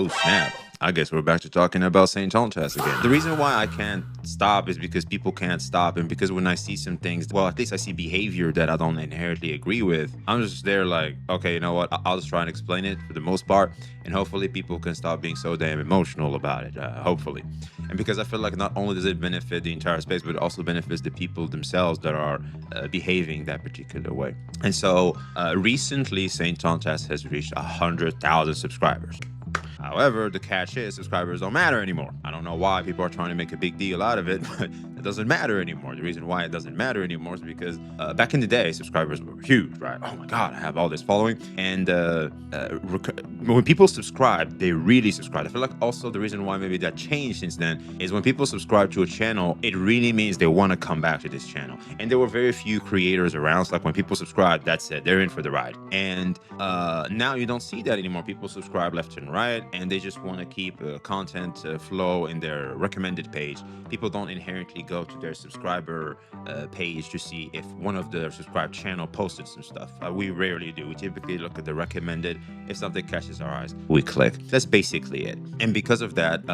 snap. I guess we're back to talking about Saintontas again. The reason why I can't stop is because people can't stop, and because when I see some things, well, at least I see behavior that I don't inherently agree with, I'm just there like, okay, you know what? I'll just try and explain it for the most part, and hopefully people can stop being so damn emotional about it. Hopefully. And because I feel like not only does it benefit the entire space, but it also benefits the people themselves that are behaving that particular way. And so recently, Saintontas has reached 100,000 subscribers. However, the catch is subscribers don't matter anymore. I don't know why people are trying to make a big deal out of it, but it doesn't matter anymore. The reason why it doesn't matter anymore is because back in the day, subscribers were huge, right? Oh my God, I have all this following. And when people subscribe, they really subscribe. I feel like also the reason why maybe that changed since then is when people subscribe to a channel, it really means they want to come back to this channel. And there were very few creators around. So like when people subscribe, that's it. They're in for the ride. And now you don't see that anymore. People subscribe left and right, and they just want to keep content flow in their recommended page. People don't inherently go to their subscriber page to see if one of the subscribed channel posted some stuff. We rarely do. We typically look at the recommended. If something catches our eyes, we click. That's basically it. And because of that,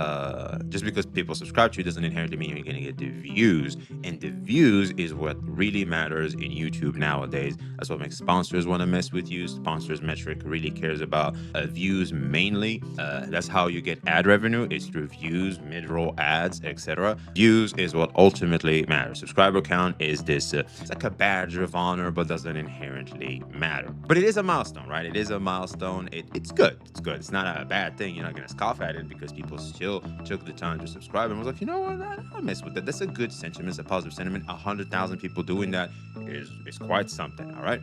just because people subscribe to you doesn't inherently mean you're going to get the views. And the views is what really matters in YouTube nowadays. That's what makes sponsors want to mess with you. Sponsors metric really cares about views mainly. That's how you get ad revenue. It's through views, mid-roll ads, etc. Views is what ultimately matters. Subscriber count is this. It's like a badge of honor, but doesn't inherently matter. But it is a milestone, right? It is a milestone. It's good. It's good. It's not a bad thing. You're not gonna scoff at it because people still took the time to subscribe and was like, you know what, I'll mess with that. That's a good sentiment. It's a positive sentiment. 100,000 people doing that is quite something. All right.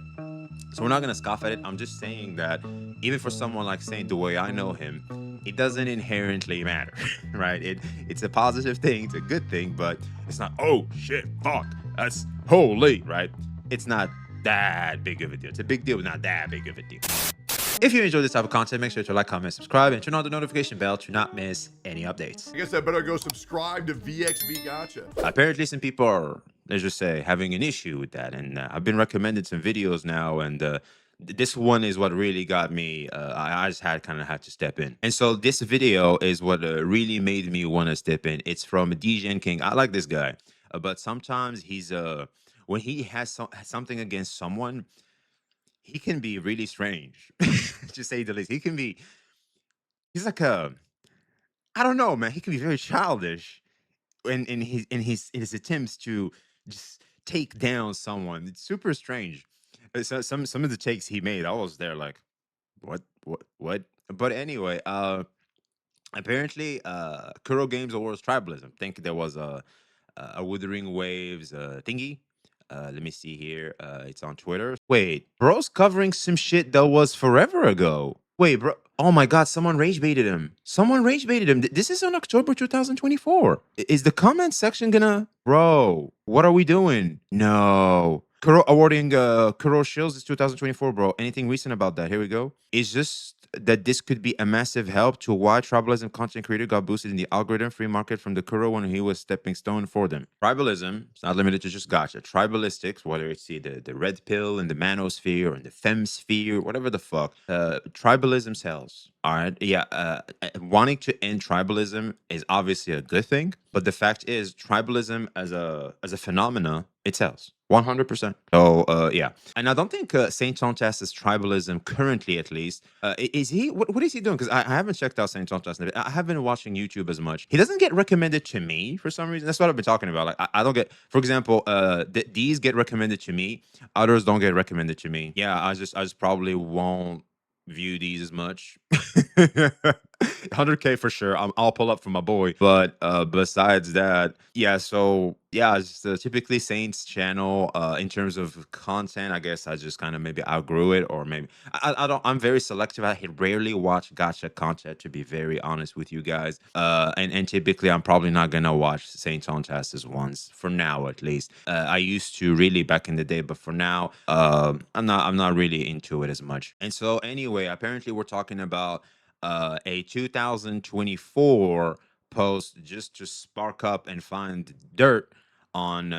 So we're not gonna scoff at it. I'm just saying that even for someone like Saint, the way I know him, it doesn't inherently matter, right? It's a positive thing, it's a good thing, but it's not, oh shit, fuck, that's holy, right? It's not that big of a deal. It's a big deal, but not that big of a deal. If you enjoy this type of content, make sure to like, comment, subscribe, and turn on the notification bell to not miss any updates. I guess I better go subscribe to VXV Gotcha. Apparently, some people are, let's just say, having an issue with that. And I've been recommended some videos now, and this one is what really got me. I just kind of had to step in. And so this video is what really made me want to step in. It's from DJ King. I like this guy, but sometimes he's when he has something against someone, he can be really strange, to say the least. He's like I don't know, man. He can be very childish in his attempts to just take down someone. It's super strange. So some of the takes he made, I was there like, what? But anyway, apparently, Kuro Games Awards tribalism. I think there was a Wuthering Waves thingy. Let me see here. It's on Twitter. Wait, bro's covering some shit that was forever ago. Wait, bro. Oh my God, someone rage baited him. Someone rage baited him. This is on October 2024. Is the comment section gonna. Bro, what are we doing? No. Kuro awarding Kuro Shields is 2024, bro. Anything recent about that? Here we go. It's just that this could be a massive help to why tribalism content creator got boosted in the algorithm free market from the Kuro when he was stepping stone for them. Tribalism is not limited to just gotcha. Tribalistics, whether it's the red pill and the manosphere and the femsphere, whatever the fuck, tribalism sells. All right. Yeah. Wanting to end tribalism is obviously a good thing, but the fact is tribalism as a phenomena, it sells. 100%. So yeah, and I don't think Saintontas' tribalism currently, at least, is he? What is he doing? Because I haven't checked out Saintontas. I haven't been watching YouTube as much. He doesn't get recommended to me for some reason. That's what I've been talking about. Like I don't get, for example, these get recommended to me. Others don't get recommended to me. Yeah, I just probably won't view these as much. 100K for sure. I'll pull up for my boy. But besides that, yeah. So yeah, it's typically Saints channel. In terms of content, I guess I just kind of maybe outgrew it, or maybe I don't. I'm very selective. I rarely watch gotcha content, to be very honest with you guys. And typically I'm probably not gonna watch Saints on Tastes once for now, at least. I used to really back in the day, but for now, I'm not really into it as much. And so anyway, apparently we're talking about a 2024 post just to spark up and find dirt on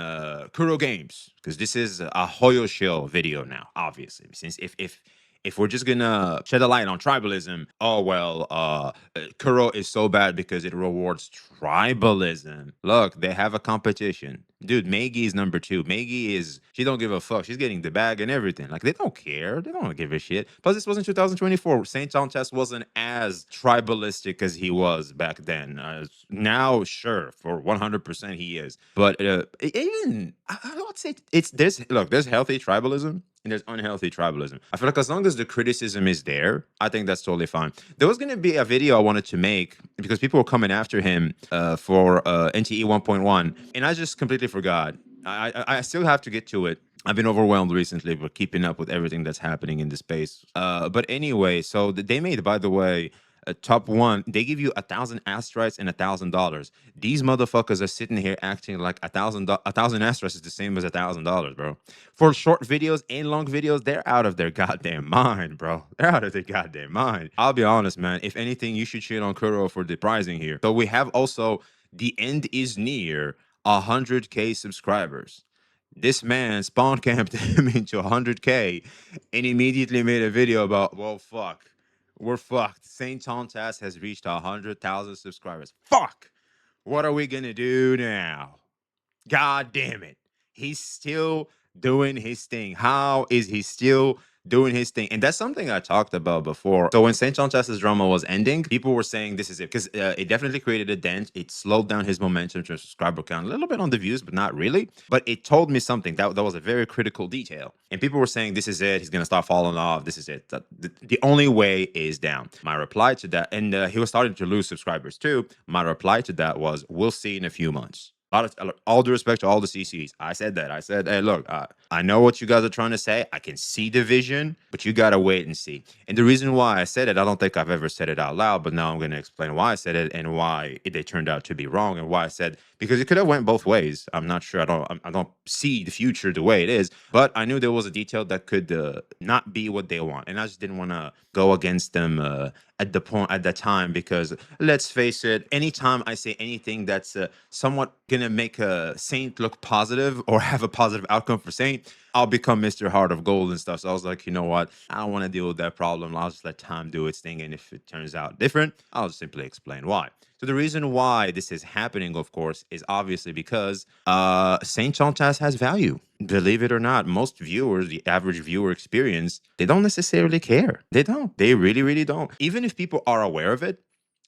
Kuro Games, because this is a Hoyo Shill video now, obviously. Since if if we're just gonna shed a light on tribalism, oh well, Kuro is so bad because it rewards tribalism. Look, they have a competition. Dude, Maggie is number two. Maggie is, she don't give a fuck. She's getting the bag and everything. Like, they don't care. They don't give a shit. Plus, this was in 2024. Saintontas wasn't as tribalistic as he was back then. Now, sure, for 100% he is. But even, I would say there's healthy tribalism and there's unhealthy tribalism. I feel like as long as the criticism is there, I think that's totally fine. There was gonna be a video I wanted to make because people were coming after him for NTE 1.1, and I just completely forgot. I still have to get to it. I've been overwhelmed recently with keeping up with everything that's happening in the space. But anyway, so they made, by the way, a top one. They give you 1,000 asteroids and $1,000. These motherfuckers are sitting here acting like a thousand asteroids is the same as $1,000, bro. For short videos and long videos, they're out of their goddamn mind, bro. They're out of their goddamn mind. I'll be honest, man. If anything, you should shit on Kuro for the pricing here. So we have also the end is near 100K subscribers. This man spawn camped him into 100K and immediately made a video about, well, fuck, we're fucked. Saintontas has reached 100,000 subscribers. Fuck, what are we gonna do now? God damn it. He's still doing his thing. How is he still doing his thing? And that's something I talked about before. So when St. John Chess's drama was ending, people were saying this is it because it definitely created a dent. It slowed down his momentum to subscriber count a little bit on the views, but not really. But it told me something that was a very critical detail. And people were saying this is it. He's gonna start falling off. This is it. The only way is down. My reply to that, and he was starting to lose subscribers too. My reply to that was, "We'll see in a few months." All due respect to all the CCs, I said that. I said, hey, look, I know what you guys are trying to say. I can see the vision, but you got to wait and see. And the reason why I said it, I don't think I've ever said it out loud, but now I'm going to explain why I said it and why they turned out to be wrong and why I said, because it could have went both ways. I'm not sure. I don't see the future the way it is, but I knew there was a detail that could not be what they want. And I just didn't want to go against them at the time, because let's face it, anytime I say anything that's somewhat gonna make a Saint look positive or have a positive outcome for Saint, I'll become Mr. Heart of Gold and stuff. So I was like, you know what, I don't want to deal with that problem. I'll just let time do its thing, and if it turns out different, I'll just simply explain why. So the reason why this is happening, of course, is obviously because Saint Chantas has value. Believe it or not, most viewers, the average viewer experience, they don't necessarily care. They don't. They really, really don't. Even if people are aware of it,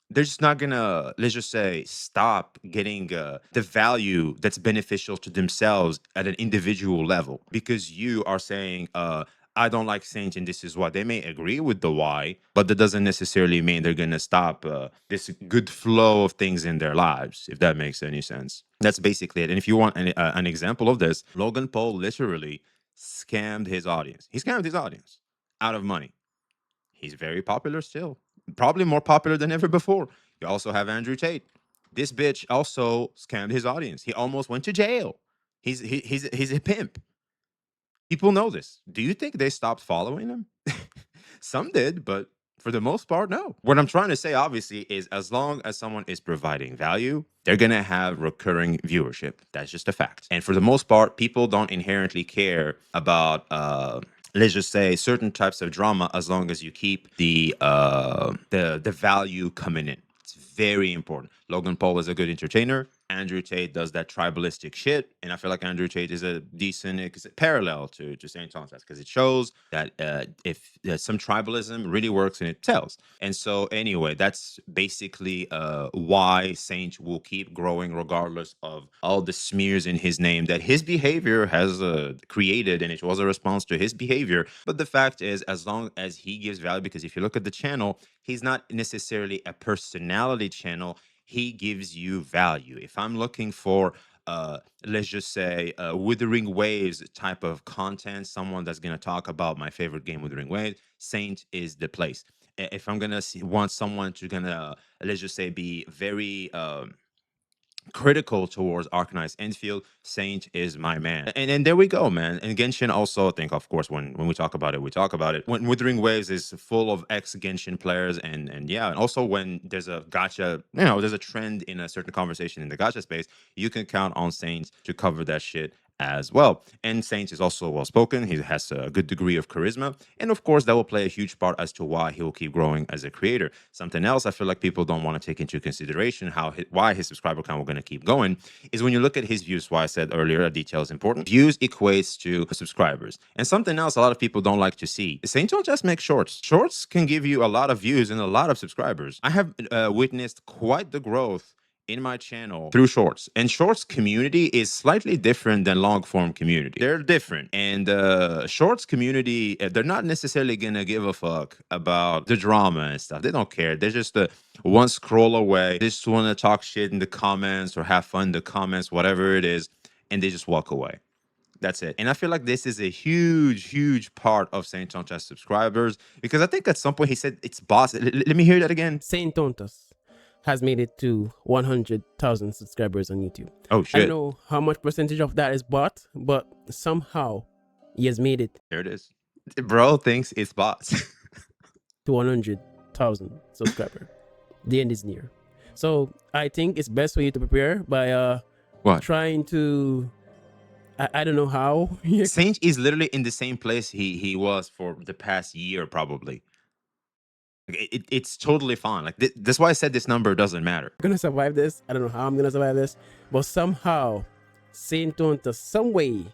they're just not gonna, let's just say, stop getting the value that's beneficial to themselves at an individual level because you are saying, I don't like Saint and this is why. They may agree with the why, but that doesn't necessarily mean they're gonna stop this good flow of things in their lives, if that makes any sense. That's basically it. And if you want an example of this, Logan Paul literally scammed his audience. He scammed his audience out of money. He's very popular still, probably more popular than ever before. You also have Andrew Tate. This bitch also scammed his audience. He almost went to jail. He's a pimp. People know this. Do you think they stopped following him? Some did, but for the most part, no. What I'm trying to say, obviously, is as long as someone is providing value, they're gonna have recurring viewership. That's just a fact. And for the most part, people don't inherently care about let's just say certain types of drama as long as you keep the value coming in. It's very important. Logan Paul is a good entertainer. Andrew Tate does that tribalistic shit, and I feel like Andrew Tate is a decent parallel to Saint Thomas because it shows that if some tribalism really works and it sells. And so, anyway, that's basically why Saint will keep growing regardless of all the smears in his name that his behavior has created, and it was a response to his behavior. But the fact is, as long as he gives value, because if you look at the channel, he's not necessarily a personality channel. He gives you value. If I'm looking for let's just say Withering Waves type of content, someone that's going to talk about my favorite game, Withering Waves, Saint is the place. If I'm gonna want someone to gonna, let's just say, be very critical towards Arcanized Enfield, Saint is my man. And there we go, man. And Genshin also, I think, of course, when we talk about it, we talk about it. When Withering Waves is full of ex-Genshin players, and yeah, and also when there's a gacha, there's a trend in a certain conversation in the gacha space, you can count on Saint to cover that shit as well. And Saints is also well spoken. He has a good degree of charisma. And of course, that will play a huge part as to why he will keep growing as a creator. Something else I feel like people don't want to take into consideration why his subscriber count will going to keep going is when you look at his views. Why I said earlier, a detail is important. Views equates to subscribers. And something else a lot of people don't like to see. Saint don't just make shorts. Shorts can give you a lot of views and a lot of subscribers. I have witnessed quite the growth in my channel through shorts, and shorts community is slightly different than long form community. They're different, and shorts community, they're not necessarily gonna give a fuck about the drama and stuff. They don't care. They're just one scroll away. They just want to talk shit in the comments or have fun in the comments, whatever it is, and they just walk away. That's it. And I feel like this is a huge, huge part of Saintontas subscribers, because I think at some point he said it's boss. Let me hear that again. Saintontas has made it to 100,000 subscribers on YouTube. Oh I shit. don't know how much percentage of that is bot, but somehow he has made it There it is. Bro thinks it's bots. to 100,000 subscriber. The end is near. So I think it's best for you to prepare by What? trying to I don't know how. Saint is literally in the same place he was for the past year, probably. Like, it's totally fine. Like that's why I said this number doesn't matter. I'm gonna survive this. I don't know how I'm gonna survive this, but somehow Saintontas some way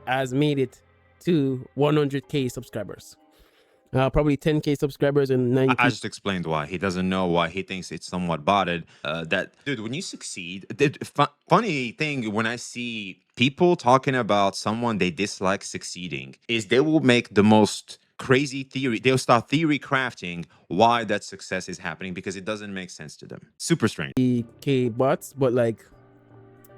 has made it to 100k subscribers. Probably 10k subscribers and 90. I just explained why. He doesn't know why he thinks it's somewhat botted. Dude, when you succeed, funny thing when I see people talking about someone they dislike succeeding is they will make the most crazy theory. They'll start theory crafting why that success is happening because it doesn't make sense to them. Super strange. K bots, but like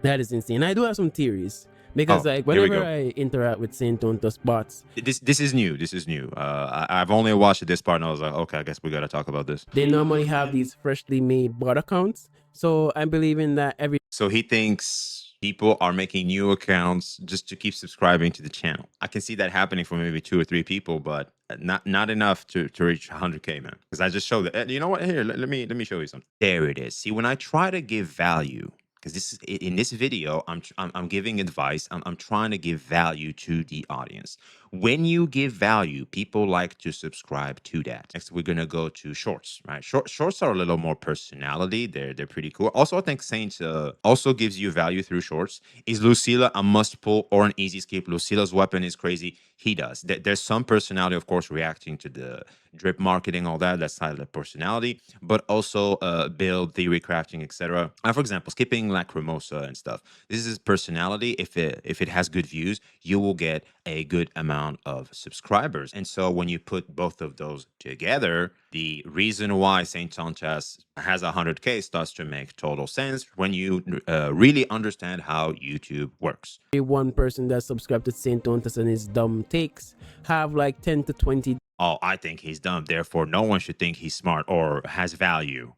that is insane. I do have some theories because like whenever I interact with Saintontas bots, this is new. This is new. I've only watched this part and I was like, okay, I guess we gotta talk about this. They normally have these freshly made bot accounts, so I'm believing that So he thinks people are making new accounts just to keep subscribing to the channel. I can see that happening for maybe 2 or 3 people, but not enough to reach 100k, man. Because I just showed that. You know what? Here, let me show you something. There it is. See, when I try to give value, because this is in this video, I'm giving advice. I'm trying to give value to the audience. When you give value, people like to subscribe to that. Next, we're gonna go to shorts, right? Shorts are a little more personality. They're pretty cool. Also, I think Saint also gives you value through shorts. Is Lucila a must pull or an easy skip? Lucila's weapon is crazy. He does. There's some personality, of course, reacting to the drip marketing, all that. That's side of the personality, but also build, theory crafting, etc. For example, skipping Lacrimosa and stuff. This is personality. If it has good views, you will get a good amount of subscribers. And so when you put both of those together, the reason why Saintontas has 100k starts to make total sense when you really understand how YouTube works. one person that subscribed to Saintontas and his dumb takes have like 10 to 20 Oh, I think he's dumb. Therefore, no one should think he's smart or has value.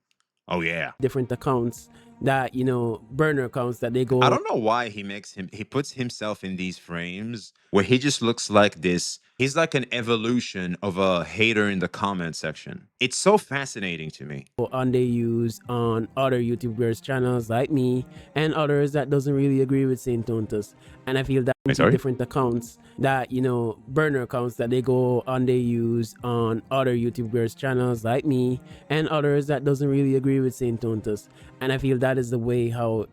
Oh yeah. different accounts that, you know, burner accounts that they go. I don't know why he puts himself in these frames where he just looks like this. He's like an evolution of a hater in the comment section. It's so fascinating to me. And they use on other YouTubers channels like me and others that doesn't really agree with Saintontas. And I feel that different accounts that, you know, burner accounts that they go and they use on other YouTubers channels like me and others that doesn't really agree with Saintontas. And I feel that is the way how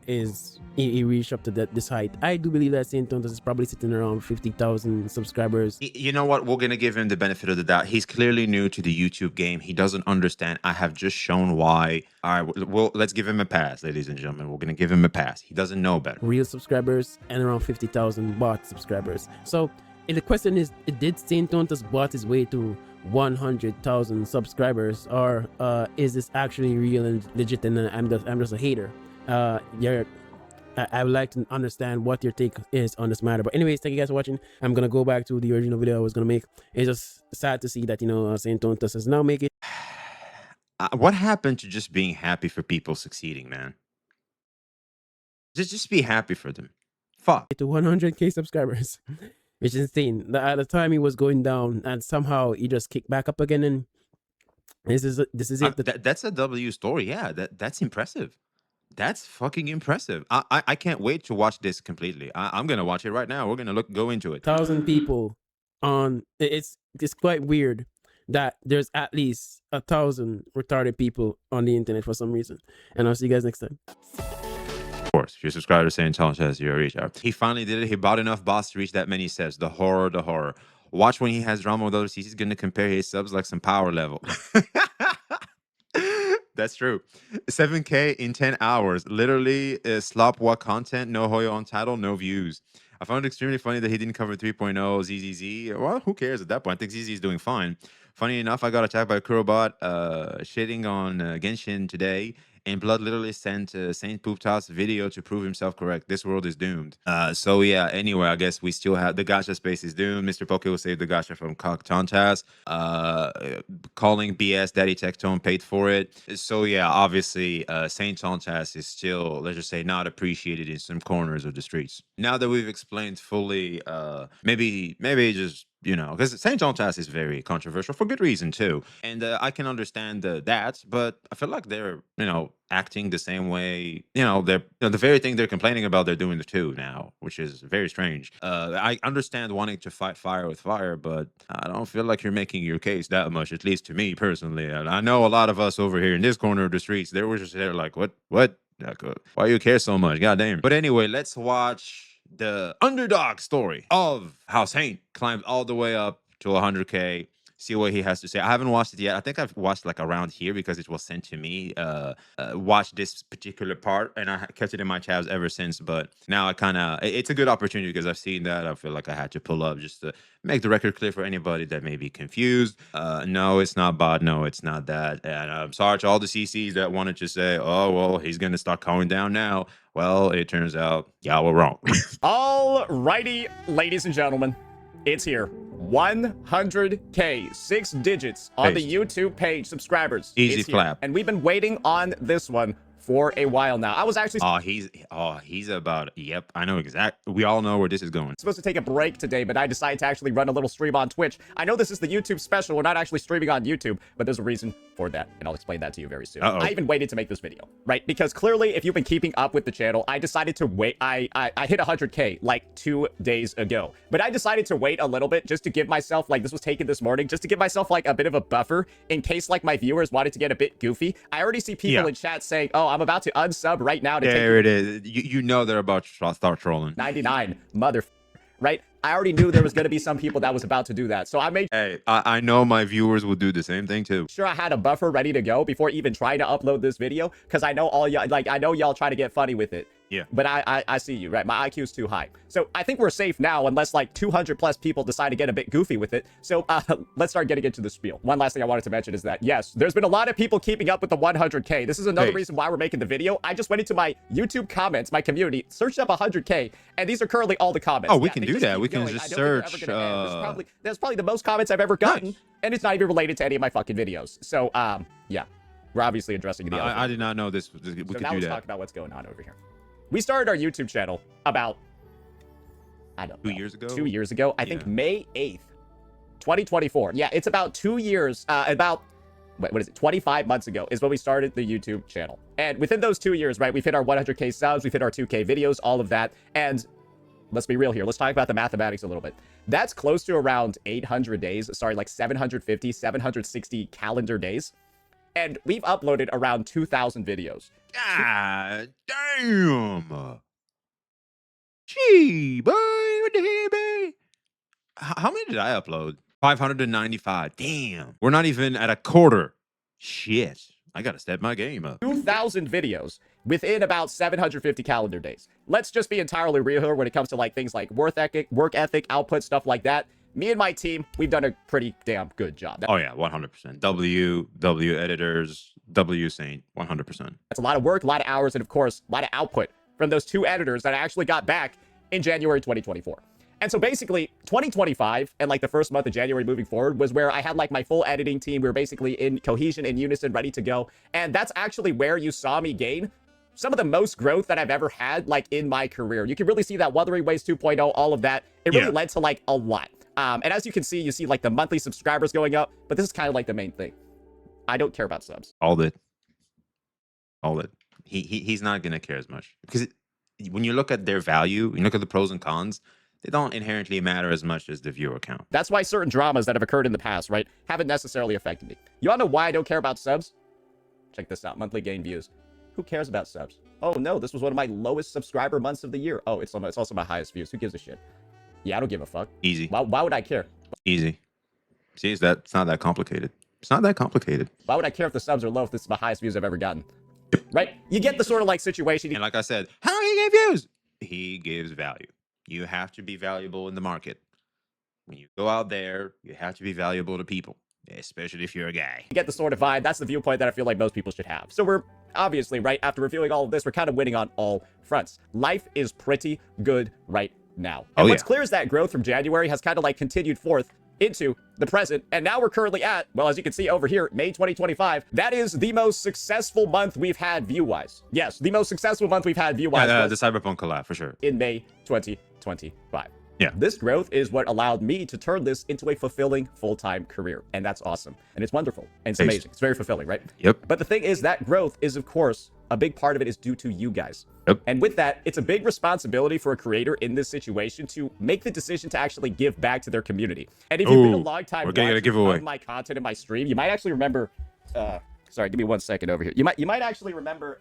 he reached up to this height. I do believe that Saintontas is probably sitting around 50,000 subscribers. You know what? We're gonna give him the benefit of the doubt. He's clearly new to the YouTube game. He doesn't understand. I have just shown why. All right, well, let's give him a pass, ladies and gentlemen. We're gonna give him a pass. He doesn't know better. Real subscribers and around 50,000 bot subscribers. So the question is, did Saintontas bot his way to 100,000 subscribers, or is this actually real and legit? And I'm just a hater. I would like to understand what your take is on this matter. But anyways, thank you guys for watching. I'm gonna go back to the original video I was gonna make. It's just sad to see that, you know, Saintontas has now make it. What happened to just being happy for people succeeding, man? Just be happy for them. Fuck. To 100k subscribers, which is insane. At the time he was going down, and somehow he just kicked back up again. And this is it. That's a W story. Yeah, that's impressive. That's fucking impressive. I can't wait to watch this completely. I'm gonna watch it right now. We're gonna go into it. 1,000 people on. It's quite weird that there's at least 1,000 retarded people on the internet for some reason. And I'll see you guys next time. Of course, if you're subscribed to Saintontas, you're a retard. He finally did it. He bought enough bots to reach that many subs. The horror, the horror. Watch when he has drama with other CCs. He's gonna compare his subs like some power level. That's true. 7K in 10 hours. Literally, slop what content, no Hoyo on title, no views. I found it extremely funny that he didn't cover 3.0 ZZZ. Well, who cares at that point? I think ZZ is doing fine. Funny enough, I got attacked by a Kurobot shitting on Genshin today, and Blood literally sent Saint Pooptas video to prove himself correct. This world is doomed. So yeah, anyway, I guess we still have the gacha space is doomed. Mr. Poke will save the gacha from Saintontas. Calling BS Daddy Tectone paid for it. So yeah, obviously Saintontas is still, let's just say, not appreciated in some corners of the streets. Now that we've explained fully, maybe just, you know, because Saintontas is very controversial for good reason too, and I can understand that, but I feel like they're, you know, acting the same way. You know, they're, you know, the very thing they're complaining about, they're doing the too now, which is very strange. I understand wanting to fight fire with fire, but I don't feel like you're making your case that much, at least to me personally. And I know a lot of us over here in this corner of the streets, they were just there like, what? Like, why you care so much? God damn. But anyway, let's watch the underdog story of how Saint climbed all the way up to 100K. See what he has to say. I haven't watched it yet. I think I've watched like around here because it was sent to me. Watch this particular part, and I kept it in my tabs ever since. But now I kind of, it's a good opportunity because I've seen that. I feel like I had to pull up just to make the record clear for anybody that may be confused. No, it's not bot. No, it's not that. And I'm sorry to all the CCs that wanted to say, oh, well, he's going to start calming down now. Well, it turns out y'all were wrong. Alrighty, ladies and gentlemen, it's here. 100K, 6 digits on the YouTube page, subscribers. Easy it's clap. Here. And we've been waiting on this one for a while now. I was actually he's about, yep, I know exactly. We all know where this is going. supposed to take a break today, but I decided to actually run a little stream on Twitch. I know this is the YouTube special. We're not actually streaming on YouTube, but there's a reason for that, and I'll explain that to you very soon. I even waited to make this video, right? Because clearly, if you've been keeping up with the channel, I decided to wait. I hit 100K like 2 days ago, but I decided to wait a little bit just to give myself, like, this was taken this morning, just to give myself like a bit of a buffer in case like my viewers wanted to get a bit goofy. I already see people in chat saying, oh, I'm about to unsub right now to there it is. You know they're about to start trolling. 99 mother, right? I already knew there was going to be some people that was about to do that, so I made I know my viewers will do the same thing too. Sure, I had a buffer ready to go before even trying to upload this video, because I know all y'all, like, I know y'all try to get funny with it. Yeah. But I see you, right? My IQ is too high. So I think we're safe now, unless like 200 plus people decide to get a bit goofy with it. So let's start getting into the spiel. One last thing I wanted to mention is that, yes, there's been a lot of people keeping up with the 100K. This is another reason why we're making the video. I just went into my YouTube comments, my community, searched up 100K, and these are currently all the comments. Oh, we can do that. We can just search. That's probably the most comments I've ever gotten, and it's not even related to any of my fucking videos. So, yeah, we're obviously addressing the I did not know this. We could do that. Let's talk about what's going on over here. We started our YouTube channel about, I don't know, 2 years ago? 2 years ago. I think May 8th, 2024. Yeah, it's about 2 years, what is it, 25 months ago is when we started the YouTube channel. And within those 2 years, right, we've hit our 100K subs, we've hit our 2K videos, all of that. And let's be real here. Let's talk about the mathematics a little bit. That's close to around 800 days. Sorry, like 750, 760 calendar days. And we've uploaded around 2,000 videos. God damn. Gee, boy, what the hell, baby? How many did I upload? 595. Damn. We're not even at a quarter. Shit. I gotta step my game up. 2,000 videos within about 750 calendar days. Let's just be entirely real here when it comes to like things like work ethic, output, stuff like that. Me and my team, we've done a pretty damn good job. Oh yeah, 100%. W editors, W Saint, 100%. That's a lot of work, a lot of hours, and of course, a lot of output from those 2 editors that I actually got back in January 2024. And so basically 2025 and like the first month of January moving forward was where I had like my full editing team. We were basically in cohesion, in unison, ready to go. And that's actually where you saw me gain some of the most growth that I've ever had, like in my career. You can really see that Wuthering Waves 2.0, all of that. It really led to like a lot. And as you can see, you see like the monthly subscribers going up, but this is kind of like the main thing. I don't care about subs. All that. he's not gonna care as much because when you look at their value, you look at the pros and cons. They don't inherently matter as much as the viewer count. That's why certain dramas that have occurred in the past, right, haven't necessarily affected me. You all know why I don't care about subs? Check this out. Monthly gain views. Who cares about subs? Oh, no, this was one of my lowest subscriber months of the year. Oh, it's also my highest views. Who gives a shit? Yeah, I don't give a fuck. Easy. Why would I care? Easy. See, it's not that complicated. It's not that complicated. Why would I care if the subs are low if this is the highest views I've ever gotten? Right? You get the sort of like situation. And like I said, how do he get views? He gives value. You have to be valuable in the market. When you go out there, you have to be valuable to people, especially if you're a guy. You get the sort of vibe. That's the viewpoint that I feel like most people should have. So we're obviously, right, after reviewing all of this, we're kind of winning on all fronts. Life is pretty good right now. And what's clear is that growth from January has kind of like continued forth into the present, and now we're currently at, well, as you can see over here, May 2025. That is the most successful month we've had view-wise. Yes, the most successful month we've had view-wise. The Cyberpunk collab, for sure. In May 2025. Yeah. This growth is what allowed me to turn this into a fulfilling full-time career, and that's awesome. And it's wonderful, and it's amazing. It's very fulfilling, right? Yep. But the thing is, that growth is, of course, a big part of it is due to you guys. Yep. And with that, it's a big responsibility for a creator in this situation to make the decision to actually give back to their community. And if you've been a long time watcher of my content in my stream, you might actually remember. Sorry, give me 1 second over here. You might actually remember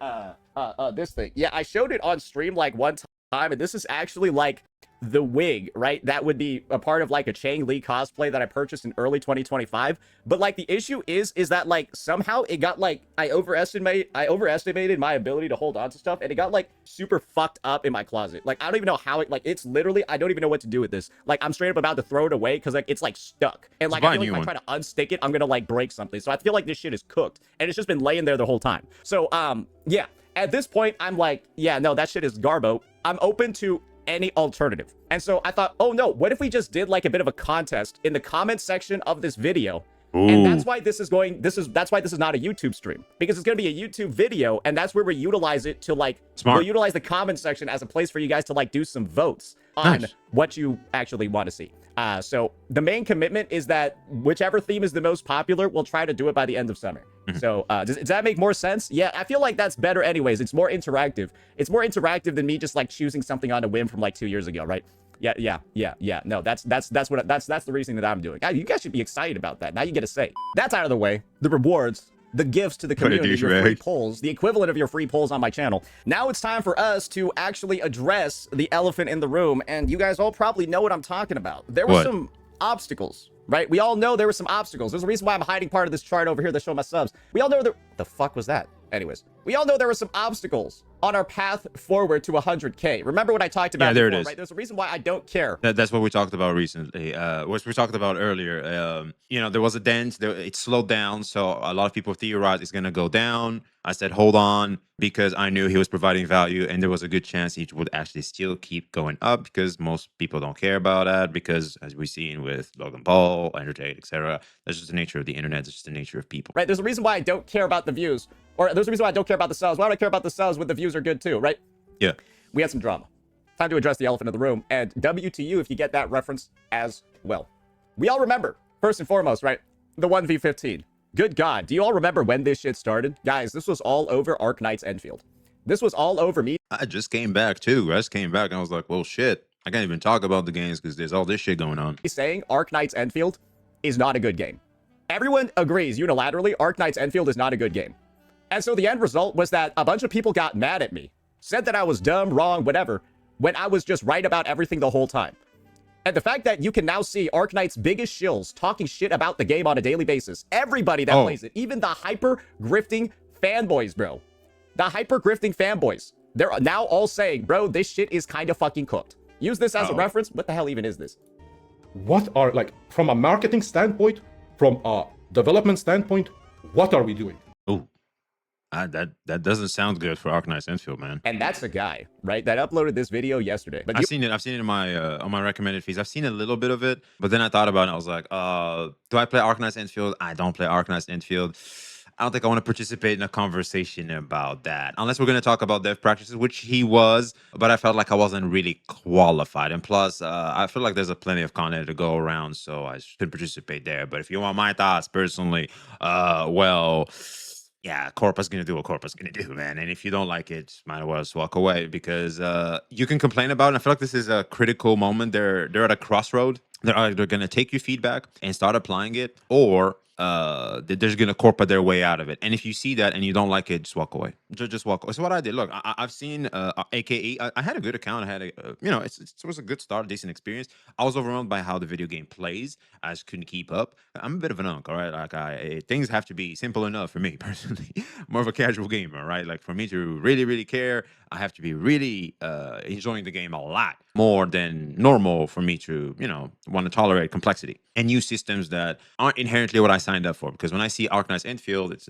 this thing. Yeah, I showed it on stream like one time, and this is actually like the wig, right? That would be a part of like a Chang Li cosplay that I purchased in early 2025. But like the issue is that like somehow it got like I overestimated my ability to hold on to stuff, and it got like super fucked up in my closet. Like I don't even know how it, like it's literally, I don't even know what to do with this. Like I'm straight up about to throw it away because like it's like stuck, and like I feel like if I try to unstick it, I'm gonna like break something. So I feel like this shit is cooked, and it's just been laying there the whole time. So yeah, at this point I'm like, yeah, no, that shit is garbo. I'm open to any alternative. And so I thought, oh no, what if we just did like a bit of a contest in the comment section of this video? Ooh. And that's why this is not a YouTube stream, because it's going to be a YouTube video, and that's where we utilize it to like, we'll utilize the comment section as a place for you guys to like do some votes on what you actually want to see. So the main commitment is that whichever theme is the most popular, we'll try to do it by the end of summer. So does that make more sense? Yeah, I feel like that's better anyways. It's more interactive. It's more interactive than me just like choosing something on a whim from like 2 years ago, right? Yeah. No, that's the reasoning that I'm doing. You guys should be excited about that. Now you get a say. That's out of the way. The rewards, the gifts to the community, your free polls, the equivalent of your free polls on my channel. Now it's time for us to actually address the elephant in the room, and you guys all probably know what I'm talking about. There were some obstacles, right? We all know there were some obstacles. There's a reason why I'm hiding part of this chart over here that's showing my subs. We all know the fuck was that? Anyways, we all know there were some obstacles on our path forward to 100K. Remember what I talked about before, right? There's a reason why I don't care. That's what we talked about recently. What we talked about earlier. You know, there was a dent. It slowed down. So a lot of people theorized it's going to go down. I said, hold on, because I knew he was providing value, and there was a good chance he would actually still keep going up, because most people don't care about that, because as we've seen with Logan Paul, Andrew Tate, etc., that's just the nature of the internet. It's just the nature of people. Right? There's a reason why I don't care about the views. Or there's a reason why I don't care about the subs. Why would I care about the subs when the views are good too, right? Yeah. We had some drama. Time to address the elephant in the room. And W to you if you get that reference as well. We all remember, first and foremost, right? The 1v15. Good God. Do you all remember when this shit started? Guys, this was all over Ark Knights Enfield. This was all over me. I just came back too. I just came back and I was like, well, shit. I can't even talk about the games because there's all this shit going on. Saying Ark Knights Enfield is not a good game. Everyone agrees unilaterally Ark Knights Enfield is not a good game. And so the end result was that a bunch of people got mad at me, said that I was dumb, wrong, whatever, when I was just right about everything the whole time. And the fact that you can now see Ark Knight's biggest shills talking shit about the game on a daily basis. Everybody that plays it, even the hyper-grifting fanboys, bro. The hyper-grifting fanboys. They're now all saying, bro, this shit is kind of fucking cooked. Use this as a reference. What the hell even is this? What are, like, from a marketing standpoint, from a development standpoint, what are we doing? Oh. That doesn't sound good for Ark Knights Enfield, man. And that's the guy, right, that uploaded this video yesterday. But I've seen it in my on my recommended feeds. I've seen a little bit of it, but then I thought about it. I was like, do I play Ark Knights Enfield? I don't play Ark Knights Enfield. I don't think I want to participate in a conversation about that, unless we're going to talk about dev practices, which he was, but I felt like I wasn't really qualified. And plus, I feel like there's a plenty of content to go around, so I should participate there. But if you want my thoughts personally, well, yeah, Corpa's gonna do what Corpa's gonna do, man. And if you don't like it, might as well just walk away because you can complain about it. I feel like this is a critical moment. They're at a crossroad. They're either gonna take your feedback and start applying it, or they're just gonna Corpa their way out of it. And if you see that and you don't like it, just walk away. Just walk away. It's what I did. Look, I've seen AKE. I had a good account. I had it was a good start, decent experience. I was overwhelmed by how the video game plays. I just couldn't keep up. I'm a bit of an unk, all right? Like things have to be simple enough for me personally. More of a casual gamer, right? Like for me to really, really care, I have to be really enjoying the game a lot more than normal for me to, want to tolerate complexity and new systems that aren't inherently what I signed up for. Because when I see Arknight's Enfield, it's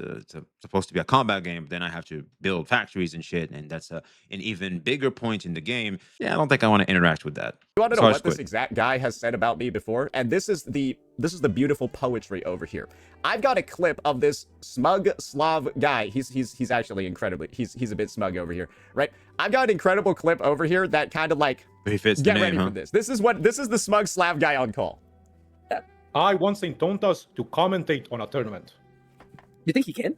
supposed to be a combat game, but then I have to build factories and shit, and that's an even bigger point in the game. Yeah, I don't think I want to interact with that. You want to know what this exact guy has said about me before? And this is the beautiful poetry over here. I've got a clip of this smug Slav guy. He's actually incredibly, he's a bit smug over here, right? I've got an incredible clip over here that kind of like, get ready for this. This is the smug Slav guy on call. I want Saintontas to commentate on a tournament. You think he can?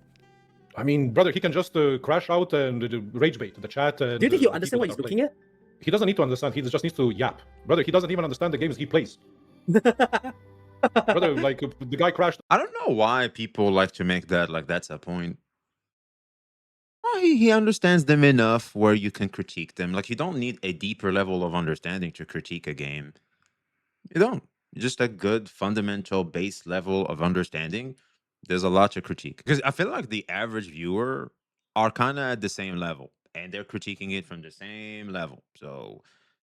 I mean, brother, he can just crash out and rage bait the chat. And, do you think he'll understand what he's looking at? He doesn't need to understand. He just needs to yap. Brother, he doesn't even understand the games he plays. Brother, like, the guy crashed. I don't know why people like to make that like that's a point. Well, he understands them enough where you can critique them. Like, you don't need a deeper level of understanding to critique a game. You don't. Just a good fundamental base level of understanding. There's a lot to critique. Because I feel like the average viewer are kind of at the same level. And they're critiquing it from the same level. So,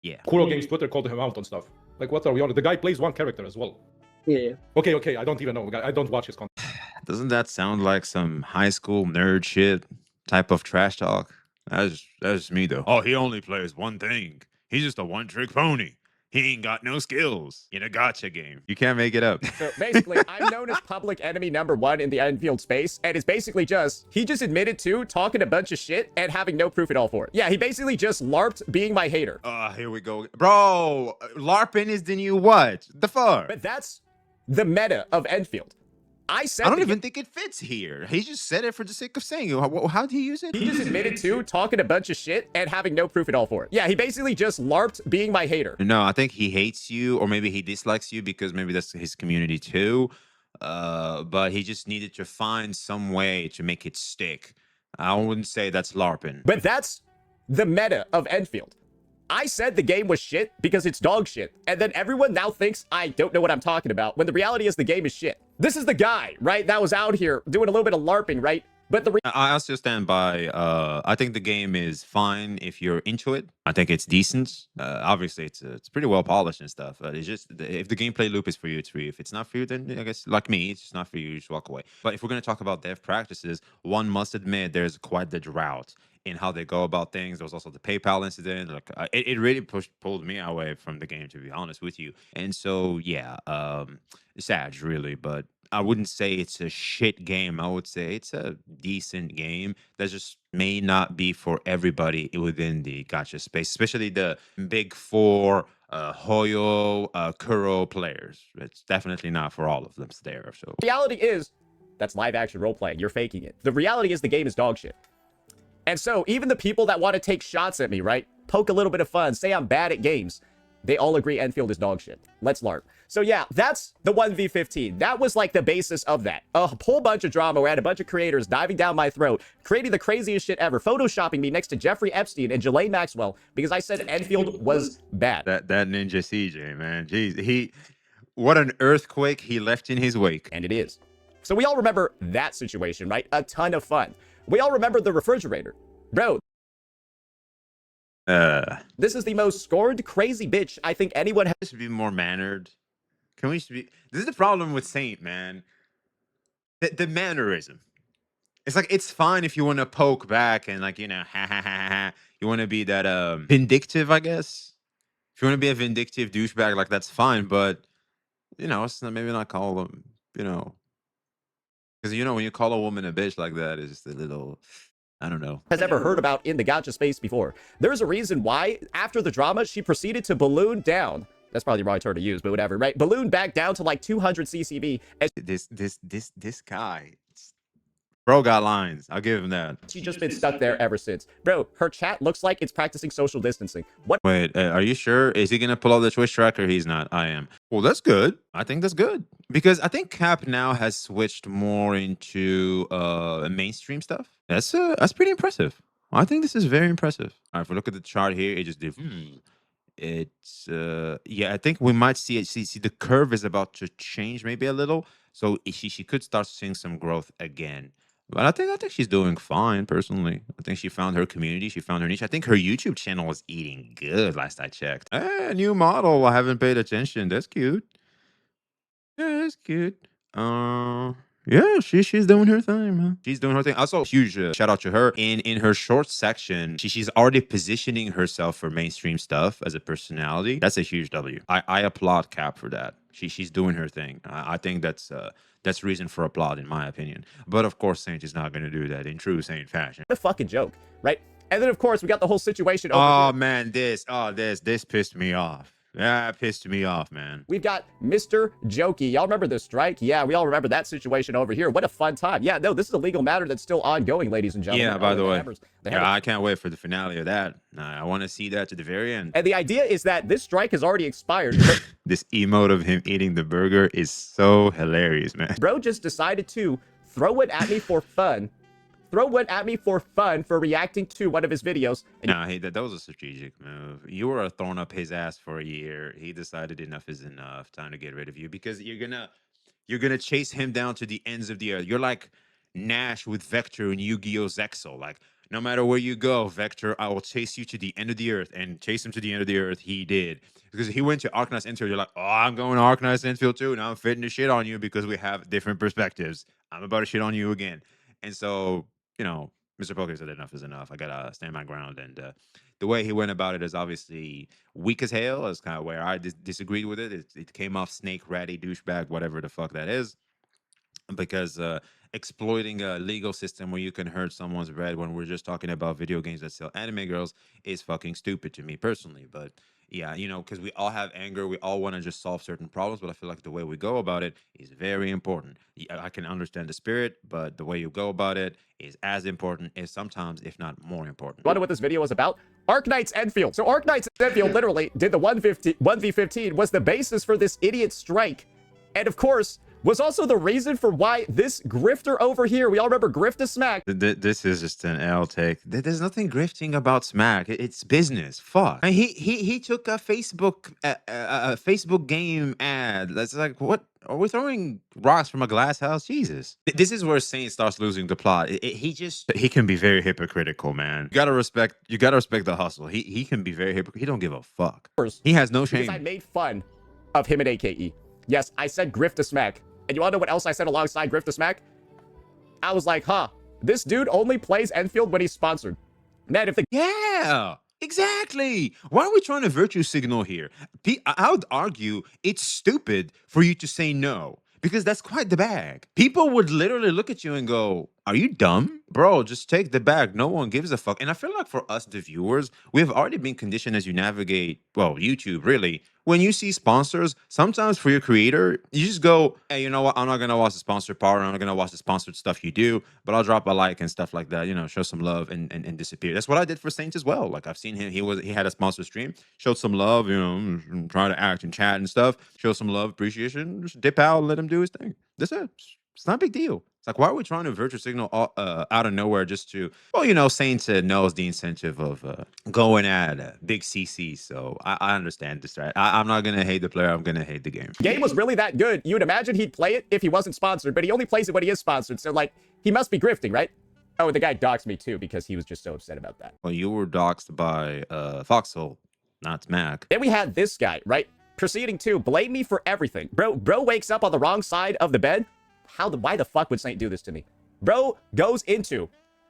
yeah. Kuro Games Twitter called him out on stuff. Like, what are we on? The guy plays one character as well. Yeah. Okay. I don't even know. I don't watch his content. Doesn't that sound like some high school nerd shit type of trash talk? That's me, though. Oh, he only plays one thing. He's just a one-trick pony. He ain't got no skills in a gacha game. You can't make it up. So basically, I'm known as public enemy #1 in the Enfield space, and it's basically he just admitted to talking a bunch of shit and having no proof at all for it. Yeah, he basically just LARPed being my hater. Here we go. Bro, LARPing is the new what? The fuck? But that's the meta of Enfield. I don't even think it fits here. He just said it for the sake of saying it. How did he use it? He just admitted to talking a bunch of shit and having no proof at all for it. Yeah, he basically just LARPed being my hater. No, I think he hates you, or maybe he dislikes you because maybe that's his community too. But he just needed to find some way to make it stick. I wouldn't say that's LARPing. But that's the meta of Enfield. I said the game was shit because it's dog shit, and then everyone now thinks I don't know what I'm talking about, when the reality is the game is shit. This is the guy, right, that was out here doing a little bit of LARPing, right? But I also stand by, I think the game is fine if you're into it. I think it's decent. Obviously, it's pretty well polished and stuff. It's just, if the gameplay loop is for you, it's free. If it's not for you, then I guess, like me, it's just not for you. You just walk away. But if we're going to talk about dev practices, one must admit there's quite the drought in how they go about things. There was also the PayPal incident. Like, it really pulled me away from the game, to be honest with you. And so, yeah, sad, really. But I wouldn't say it's a shit game. I would say it's a decent game that just may not be for everybody within the gacha space, especially the big four Hoyo, Kuro players. It's definitely not for all of them there. So reality is, that's live action role playing. You're faking it. The reality is the game is dog shit. And so even the people that want to take shots at me, right? Poke a little bit of fun, say I'm bad at games. They all agree Enfield is dog shit. Let's LARP. So yeah, that's the 1v15. That was like the basis of that. A whole bunch of drama where I had a bunch of creators diving down my throat, creating the craziest shit ever, photoshopping me next to Jeffrey Epstein and Jelaine Maxwell because I said Enfield was bad. That Ninja CJ, man. Jeez, what an earthquake he left in his wake. And it is. So we all remember that situation, right? A ton of fun. We all remember the refrigerator. Bro. This is the most scorned crazy bitch I think anyone has. Should be more mannered. Can we be? This is the problem with Saint, man. The mannerism. It's like, it's fine if you want to poke back and like, ha ha ha ha. You want to be that vindictive, I guess. If you want to be a vindictive douchebag, like that's fine. But it's not, maybe not call them, because when you call a woman a bitch like that, it's just a little. I don't know. Has ever heard about in the gacha space before. There's a reason why, after the drama, she proceeded to balloon down. That's probably the wrong term to use, but whatever, right? Balloon back down to like 200 CCB. This guy, Bro got lines. I'll give him that. She's just been stuck there ever since. Bro, her chat looks like it's practicing social distancing. What? Wait, are you sure? Is he gonna pull out the Twitch tracker? He's not. I am. Well, that's good. I think that's good because I think Cap now has switched more into mainstream stuff. That's pretty impressive. I think this is very impressive. All right, if we look at the chart here, it just did. It's yeah, I think we might see it. See, the curve is about to change maybe a little, so she could start seeing some growth again. But I think she's doing fine personally. I think she found her community, she found her niche. I think her YouTube channel is eating good last I checked. New model. I haven't paid attention. That's cute. Yeah, that's cute. Yeah, she's doing her thing, man. She's doing her thing. Also, huge shout out to her. In her short section, she's already positioning herself for mainstream stuff as a personality. That's a huge W. I applaud Cap for that. She's doing her thing. I think that's reason for applaud in my opinion. But of course, Saint is not going to do that in true Saint fashion. A fucking joke, right? And then of course we got the whole situation over Oh here. man, this pissed me off. That pissed me off, man. We've got Mr. Jokey. Y'all remember the strike? Yeah, we all remember that situation over here. What a fun time. Yeah, no, this is a legal matter that's still ongoing, ladies and gentlemen. Yeah, by the way. Yeah, I can't wait for the finale of that. I want to see that to the very end. And the idea is that this strike has already expired. This emote of him eating the burger is so hilarious, man. Bro just decided to throw it at me for fun. Throw it at me for fun for reacting to one of his videos. Nah, that was a strategic move. You were throwing up his ass for a year. He decided enough is enough. Time to get rid of you because you're gonna chase him down to the ends of the earth. You're like Nash with Vector and Yu-Gi-Oh! Zexal. Like, no matter where you go, Vector, I will chase you to the end of the earth. And chase him to the end of the earth, he did. Because he went to Arknights Enfield. You're like, oh, I'm going to Arknights Enfield too. Now I'm fitting the shit on you because we have different perspectives. I'm about to shit on you again. And so, you know, Mr. Poker said enough is enough. I gotta stand my ground. And the way he went about it is obviously weak as hell. That's kind of where I disagreed with it. It came off snake, ratty, douchebag, whatever the fuck that is. Because exploiting a legal system where you can hurt someone's bread when we're just talking about video games that sell anime girls is fucking stupid to me personally. But yeah, you know, because we all have anger, we all want to just solve certain problems, but I feel like the way we go about it is very important. I can understand the spirit, but the way you go about it is as important, is sometimes, if not more important. Wonder what this video was about? Arknights Enfield. So Arknights Enfield literally did the 1v15 was the basis for this idiot strike. And of course, was also the reason for why this grifter over here, we all remember Grifta Smack. This is just an L take. There's nothing grifting about Smack. It's business. Fuck. I mean, he took a Facebook game ad. That's like, what? Are we throwing rocks from a glass house? Jesus. This is where Saint starts losing the plot. He can be very hypocritical, man. You gotta respect the hustle. He can be very hypocritical. He don't give a fuck. He has no shame. Because I made fun of him at AKE. Yes, I said Grifta Smack. And you want to know what else I said alongside Grifta Smack? I was like, huh, this dude only plays Enfield when he's sponsored. Man, if the... Yeah, exactly. Why are we trying to virtue signal here? I would argue it's stupid for you to say no, because that's quite the bag. People would literally look at you and go, are you dumb? Bro, just take the bag. No one gives a fuck. And I feel like for us, the viewers, we've already been conditioned as you navigate, well, YouTube, really. When you see sponsors, sometimes for your creator, you just go, hey, you know what? I'm not going to watch the sponsored part. I'm not going to watch the sponsored stuff you do, but I'll drop a like and stuff like that, you know, show some love and disappear. That's what I did for Saint as well. Like, I've seen him. He had a sponsored stream, showed some love, you know, try to act and chat and stuff, show some love, appreciation, just dip out and let him do his thing. That's it. It's not a big deal. It's like, why are we trying to virtue signal out of nowhere just to, well, you know, Saint knows the incentive of going at big CC. So I understand this, right? I'm not going to hate the player. I'm going to hate the game. Game was really that good. You would imagine he'd play it if he wasn't sponsored, but he only plays it when he is sponsored. So, like, he must be grifting, right? Oh, the guy doxed me, too, because he was just so upset about that. Well, you were doxed by Foxhole, not Smack. Then we had this guy, right? Proceeding to blame me for everything. Bro wakes up on the wrong side of the bed. Why the fuck would Saint do this to me? Bro goes into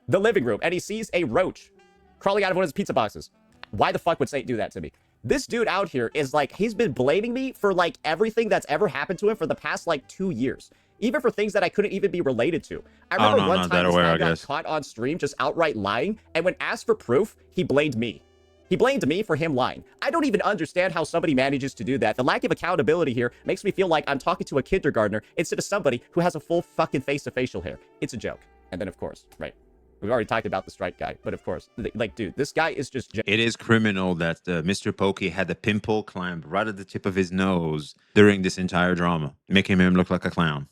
the living room and he sees a roach crawling out of one of his pizza boxes. Why the fuck would Saint do that to me? This dude out here is like, he's been blaming me for like everything that's ever happened to him for the past like 2 years. Even for things that I couldn't even be related to. I remember one time this guy got caught on stream just outright lying, and when asked for proof, he blamed me. He blamed me for him lying. I don't even understand how somebody manages to do that. The lack of accountability here makes me feel like I'm talking to a kindergartner instead of somebody who has a full fucking face of facial hair. It's a joke. And then, of course, right, we've already talked about the strike guy, but of course, like, dude, this guy is just... It is criminal that Mr. Pokey had the pimple climb right at the tip of his nose during this entire drama, making him look like a clown.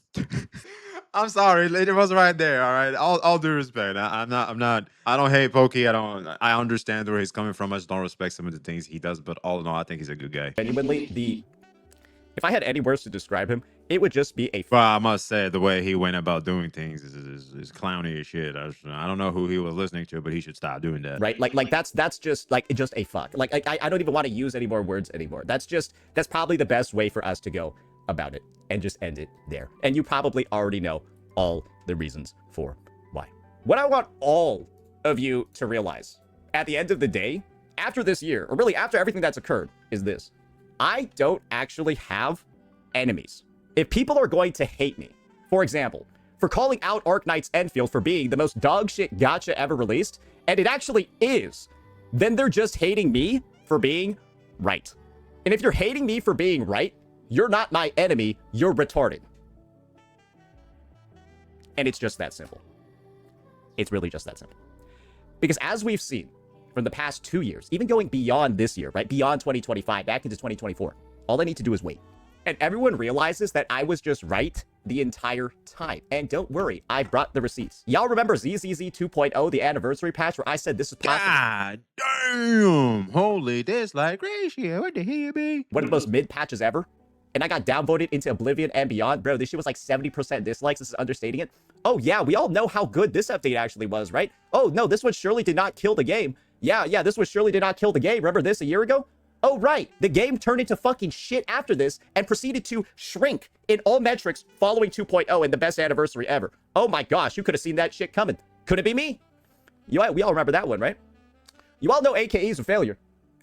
I'm sorry, it was right there. All right, all due respect. I'm not. I don't hate Pokey. I understand where he's coming from. I just don't respect some of the things he does. But all in all, I think he's a good guy. Genuinely, if I had any words to describe him, it would just be a... Well, I must say the way he went about doing things is clowny as shit. I don't know who he was listening to, but he should stop doing that. Right? Like that's just a fuck. Like I don't even want to use any more words anymore. That's probably the best way for us to go about it and just end it there. And you probably already know all the reasons for why. What I want all of you to realize at the end of the day, after this year, or really after everything that's occurred, is this: I don't actually have enemies. If people are going to hate me, for example, for calling out Arknight's Enfield for being the most dogshit gacha ever released, and it actually is, then they're just hating me for being right. And if you're hating me for being right, you're not my enemy, you're retarded. And it's just that simple. It's really just that simple. Because as we've seen from the past 2 years, even going beyond this year, right, beyond 2025, back into 2024, all I need to do is wait. And everyone realizes that I was just right the entire time. And don't worry, I brought the receipts. Y'all remember ZZZ 2.0, the anniversary patch, where I said this is possible? God damn! Holy dislike ratio. What the hell, be? One of the most mid patches ever. And I got downvoted into Oblivion and beyond. Bro, this shit was like 70% dislikes. This is understating it. Oh, yeah, we all know how good this update actually was, right? Oh, no, this one surely did not kill the game. Yeah, this one surely did not kill the game. Remember this a year ago? Oh, right. The game turned into fucking shit after this and proceeded to shrink in all metrics following 2.0 and the best anniversary ever. Oh my gosh, you could have seen that shit coming. Could it be me? We all remember that one, right? You all know AKE is a failure.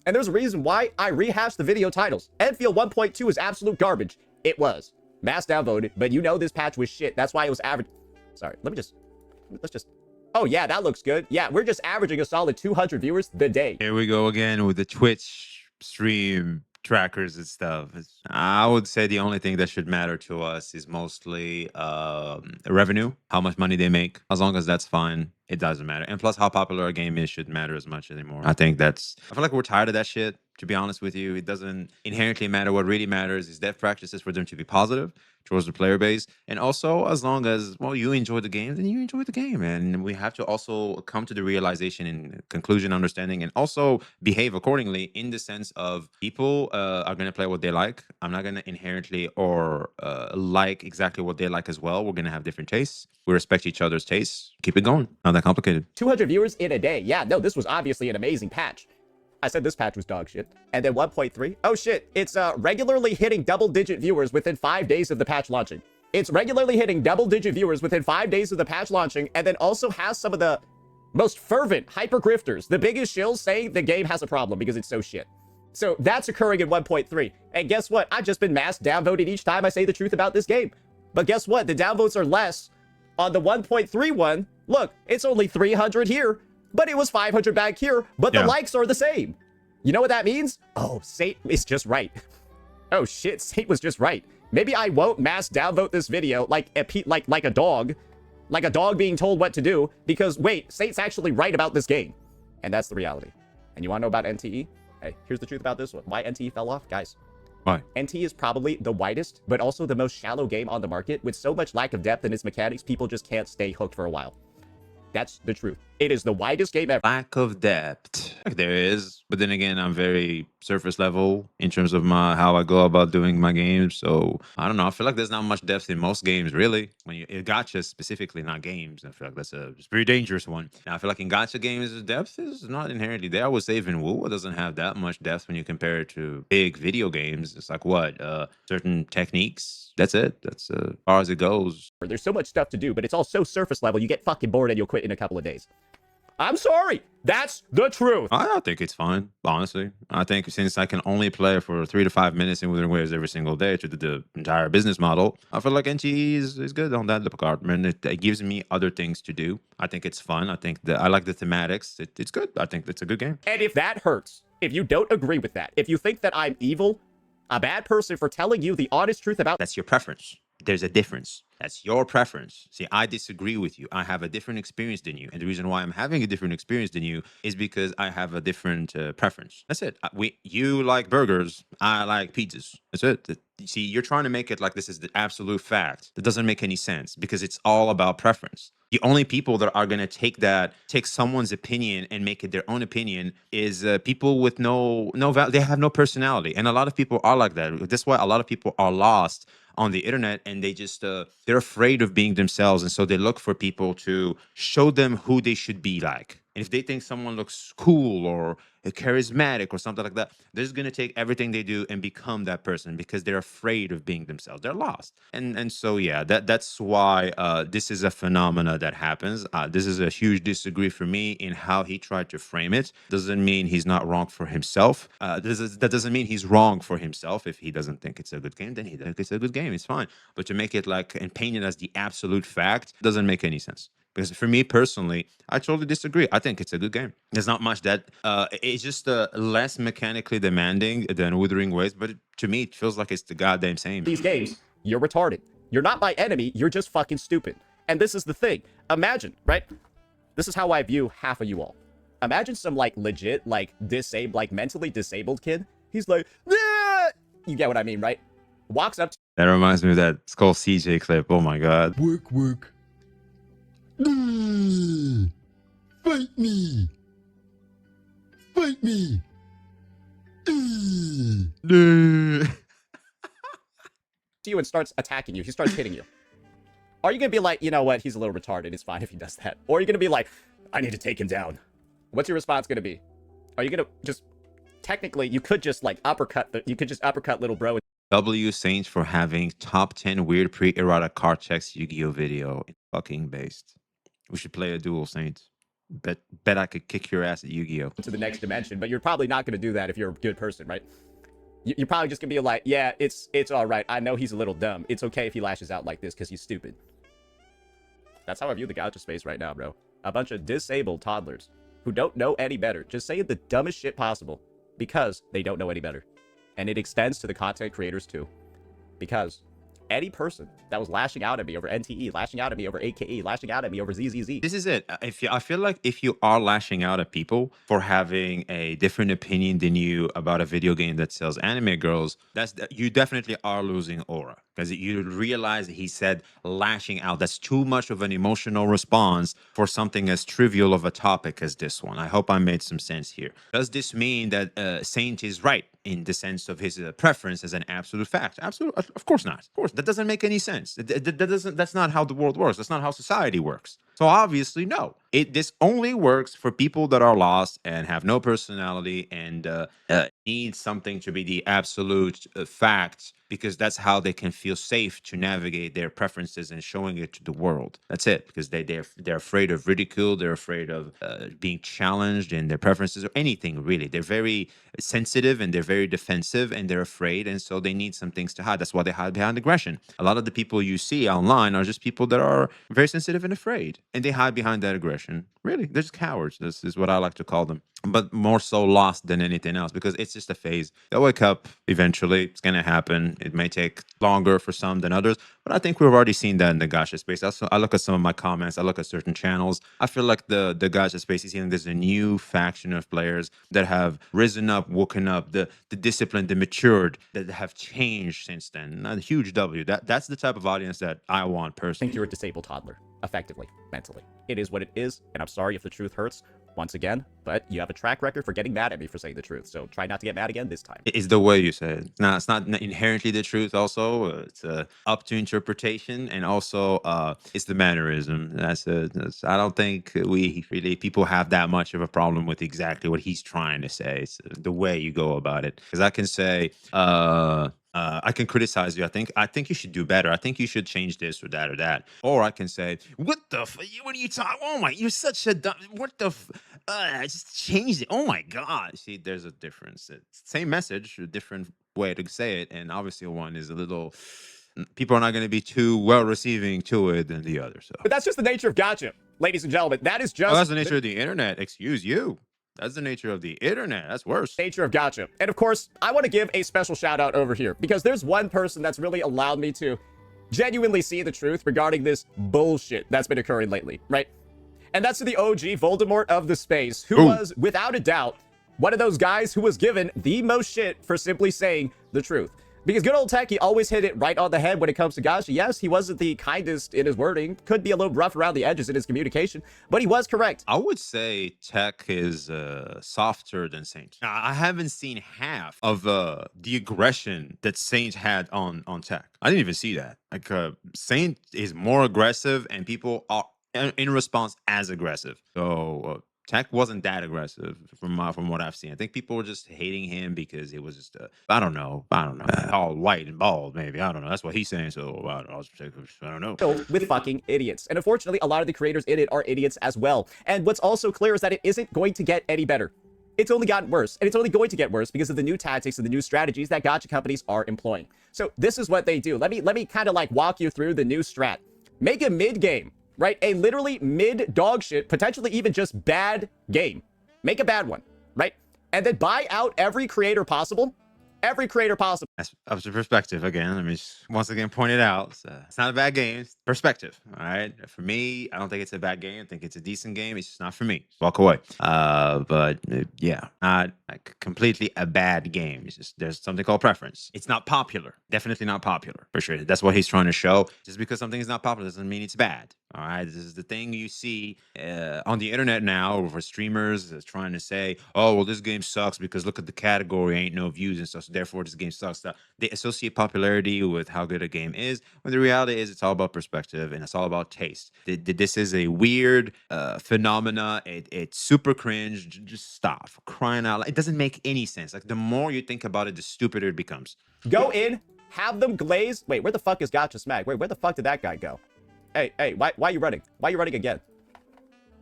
And there's a reason why I rehashed the video titles. Enfield 1.2 is absolute garbage. It was. Mass downvoted, but you know this patch was shit. That's why it was average. Sorry, let's just... Oh, yeah, that looks good. Yeah, we're just averaging a solid 200 viewers the day. Here we go again with the Twitch stream trackers and stuff. I would say the only thing that should matter to us is mostly revenue, how much money they make. As long as that's fine, it doesn't matter. And plus, how popular a game is shouldn't matter as much anymore. I feel like we're tired of that shit, to be honest with you. It doesn't inherently matter. What really matters is dev practices for them to be positive towards the player base. And also, as long as, well, you enjoy the game, then you enjoy the game. And we have to also come to the realization and conclusion, understanding, and also behave accordingly in the sense of people are going to play what they like. I'm not going to inherently or like exactly what they like as well. We're going to have different tastes. We respect each other's tastes. Keep it going. Not that complicated. 200 viewers in a day. Yeah, no, this was obviously an amazing patch. I said this patch was dog shit. And then 1.3. Oh shit, it's regularly hitting double-digit viewers within 5 days of the patch launching. It's regularly hitting double-digit viewers within 5 days of the patch launching, and then also has some of the most fervent hyper-grifters, the biggest shills saying the game has a problem because it's so shit. So that's occurring in 1.3. And guess what? I've just been mass downvoted each time I say the truth about this game. But guess what? The downvotes are less on the 1.3 one. Look, it's only 300 here, but it was 500 back here, but the likes are the same. You know what that means? Oh, Saint is just right. Oh shit, Saint was just right. Maybe I won't mass downvote this video like a dog. Like a dog being told what to do, because wait, Saint's actually right about this game. And that's the reality. And you want to know about NTE? Hey, here's the truth about this one. Why NTE fell off? Guys, why? NTE is probably the widest, but also the most shallow game on the market. With so much lack of depth in its mechanics, people just can't stay hooked for a while. That's the truth. It is the widest game ever. Lack of depth. There is, but then again, I'm very surface level in terms of how I go about doing my games. So I don't know. I feel like there's not much depth in most games, really. When you gotcha specifically, not games. I feel like that's a very dangerous one. And I feel like in gotcha games, the depth is not inherently there. I would say even wuwa doesn't have that much depth when you compare it to big video games. It's like what? Certain techniques. That's it. That's as far as it goes. There's so much stuff to do, but it's all so surface level. You get fucking bored and you'll quit in a couple of days. I'm sorry. That's the truth. I think it's fine, honestly. I think since I can only play for 3 to 5 minutes in Withering Waves every single day to the entire business model, I feel like NTE is good on that department. It gives me other things to do. I think it's fun. I think I like the thematics. It's good. I think it's a good game. And if that hurts, if you don't agree with that, if you think that I'm evil, a bad person for telling you the honest truth about... That's your preference. There's a difference. That's your preference. See, I disagree with you. I have a different experience than you. And the reason why I'm having a different experience than you is because I have a different preference. That's it. You like burgers. I like pizzas. That's it. See, you're trying to make it like this is the absolute fact. That doesn't make any sense because it's all about preference. The only people that are going to take someone's opinion and make it their own opinion is people with no value. They have no personality. And a lot of people are like that. That's why a lot of people are lost on the internet, and they just they're afraid of being themselves, and so they look for people to show them who they should be like. And if they think someone looks cool or charismatic or something like that, they're just going to take everything they do and become that person because they're afraid of being themselves. They're lost. And so yeah, that's why this is a phenomena that happens. This is a huge disagree for me in how he tried to frame it. Doesn't mean he's not wrong for himself. That doesn't mean he's wrong for himself. If he doesn't think it's a good game, then he thinks it's a good game. It's fine. But to make it like and paint it as the absolute fact doesn't make any sense. Because for me personally, I totally disagree. I think it's a good game. There's not much that it's just less mechanically demanding than Wuthering Waves, but to me, it feels like it's the goddamn same. These games, you're retarded. You're not my enemy. You're just fucking stupid. And this is the thing. Imagine, right? This is how I view half of you all. Imagine some like legit, like mentally disabled kid. He's like, nah! You get what I mean, right? Walks up to That reminds me of that Skull CJ clip. Oh my god. Work. Fight me! Fight me! you and starts attacking you. He starts hitting you. Are you gonna be like, you know what? He's a little retarded. It's fine if he does that. Or are you gonna be like, I need to take him down? What's your response gonna be? Are you gonna just technically you could just like uppercut little bro? W Saints for having top 10 weird pre-erotic card checks Yu-Gi-Oh video fucking based. We should play a duel, Saints. Bet I could kick your ass at Yu-Gi-Oh. To the next dimension, but you're probably not gonna do that if you're a good person, right? You're probably just gonna be like, yeah, it's all right. I know he's a little dumb. It's okay if he lashes out like this because he's stupid. That's how I view the gacha space right now, bro. A bunch of disabled toddlers who don't know any better, just saying the dumbest shit possible because they don't know any better. And it extends to the content creators too. Because any person that was lashing out at me over NTE, lashing out at me over AKE, lashing out at me over ZZZ. This is it. I feel like if you are lashing out at people for having a different opinion than you about a video game that sells anime girls, you definitely are losing aura. Because you realize that he said lashing out. That's too much of an emotional response for something as trivial of a topic as this one. I hope I made some sense here. Does this mean that Saint is right in the sense of his preference as an absolute fact? Absolutely, of course not. Of course, that doesn't make any sense. That's not how the world works. That's not how society works. So obviously, no. This only works for people that are lost and have no personality and need something to be the absolute fact, because that's how they can feel safe to navigate their preferences and showing it to the world. That's it, because they're afraid of ridicule. They're afraid of being challenged in their preferences or anything, really. They're very sensitive and they're very defensive and they're afraid, and so they need some things to hide. That's why they hide behind aggression. A lot of the people you see online are just people that are very sensitive and afraid, and they hide behind that aggression. Really, they're just cowards. This is what I like to call them, but more so lost than anything else, because it's just a phase. They'll wake up eventually. It's going to happen. It may take longer for some than others, but I think we've already seen that in the gacha space. I look at some of my comments. I look at certain channels. I feel like the gacha space is seeing there's a new faction of players that have risen up, woken up, the disciplined, the matured, that have changed since then. Not a huge W. That's the type of audience that I want personally. I think you're a disabled toddler, effectively, mentally. It is what it is, and I'm sorry if the truth hurts. Once again, but you have a track record for getting mad at me for saying the truth, so try not to get mad again this time. It's the way you say it. No, it's not inherently the truth. Also, it's up to interpretation, and also it's the mannerism. I don't think people have that much of a problem with exactly what he's trying to say. It's the way you go about it. Because I can say, I can criticize you. I think you should do better. I think you should change this or that. Or I can say, what are you talking? Oh my, you're such a dumb, what the just change it. Oh my God. See, there's a difference. It's the same message, a different way to say it. And obviously one is a little, people are not going to be too well receiving to it than the other. So, but that's just the nature of gacha, ladies and gentlemen. That is just that's the nature of the internet. Excuse you. That's the nature of the internet. That's worse. Nature of gacha. And of course, I want to give a special shout out over here because there's one person that's really allowed me to genuinely see the truth regarding this bullshit that's been occurring lately, right? And that's the OG Voldemort of the space, who was, without a doubt, one of those guys who was given the most shit for simply saying the truth. Because good old Tech, he always hit it right on the head when it comes to Gacha. Yes, he wasn't the kindest in his wording. Could be a little rough around the edges in his communication, but he was correct. I would say Tech is softer than Saint. I haven't seen half of the aggression that Saint had on Tech. I didn't even see that. Like Saint is more aggressive, and people are in response as aggressive. So Tech wasn't that aggressive from what I've seen. I think people were just hating him because it was just I don't know, all white and bald, maybe. I don't know. That's what he's saying. So I don't know. With fucking idiots. And unfortunately, a lot of the creators in it are idiots as well. And what's also clear is that it isn't going to get any better. It's only gotten worse, and it's only going to get worse because of the new tactics and the new strategies that gacha companies are employing. So this is what they do. Let me kind of like walk you through the new strat. Make a mid game. Right? A literally mid dog shit, potentially even just bad game. Make a bad one, right? And then buy out every creator possible. Every creator possible. That's up to perspective again. Let me just once again point it out. It's not a bad game. It's perspective. All right. For me, I don't think it's a bad game. I think it's a decent game. It's just not for me. Walk away. But yeah, not like completely a bad game. It's just there's something called preference. It's not popular. Definitely not popular for sure. That's what he's trying to show. Just because something is not popular doesn't mean it's bad. All right. This is the thing you see on the internet now for streamers trying to say, oh, well, this game sucks because look at the category, ain't no views and stuff. So therefore, this game sucks. They associate popularity with how good a game is, when the reality is it's all about perspective and it's all about taste. This is a weird phenomena. It's super cringe. Just stop. For crying out loud. It doesn't make any sense. Like the more you think about it, the stupider it becomes. Go in, have them glaze. Wait, where the fuck is Gacha Smack? Wait, where the fuck did that guy go? Hey, why are you running? Why are you running again?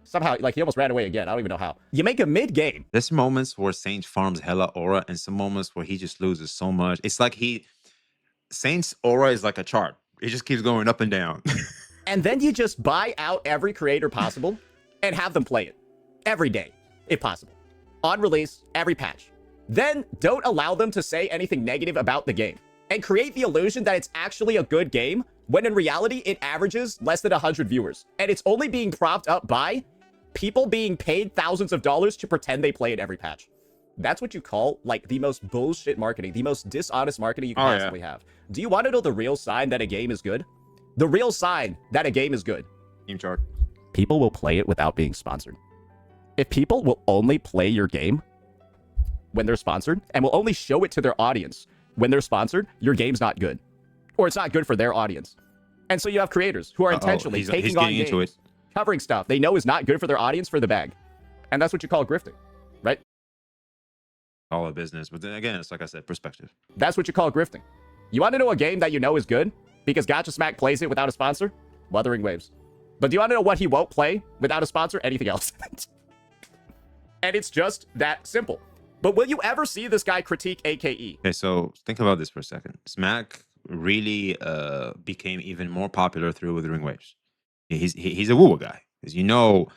Somehow, like, he almost ran away again. I don't even know how. You make a mid-game. There's moments where Saint farms hella aura and some moments where he just loses so much. It's like Saint's aura is like a chart. It just keeps going up and down. And then you just buy out every creator possible and have them play it. Every day, if possible. On release, every patch. Then don't allow them to say anything negative about the game. And create the illusion that it's actually a good game, when in reality, it averages less than 100 viewers. And it's only being propped up by people being paid thousands of dollars to pretend they play it every patch. That's what you call, like, the most bullshit marketing, the most dishonest marketing you can possibly have. Do you want to know the real sign that a game is good? The real sign that a game is good. Team chart. People will play it without being sponsored. If people will only play your game when they're sponsored, and will only show it to their audience when they're sponsored, your game's not good. Or it's not good for their audience. And so you have creators who are intentionally taking on games, covering stuff they know is not good for their audience for the bag. And that's what you call grifting, right? All a business. But then again, it's like I said, perspective. That's what you call grifting. You want to know a game that you know is good because Gacha Smack plays it without a sponsor? Wuthering Waves. But do you want to know what he won't play without a sponsor? Anything else. And it's just that simple. But will you ever see this guy critique AKE? Okay, so think about this for a second. Smack really became even more popular through Withering Waves. He's a wuwa guy. As you know,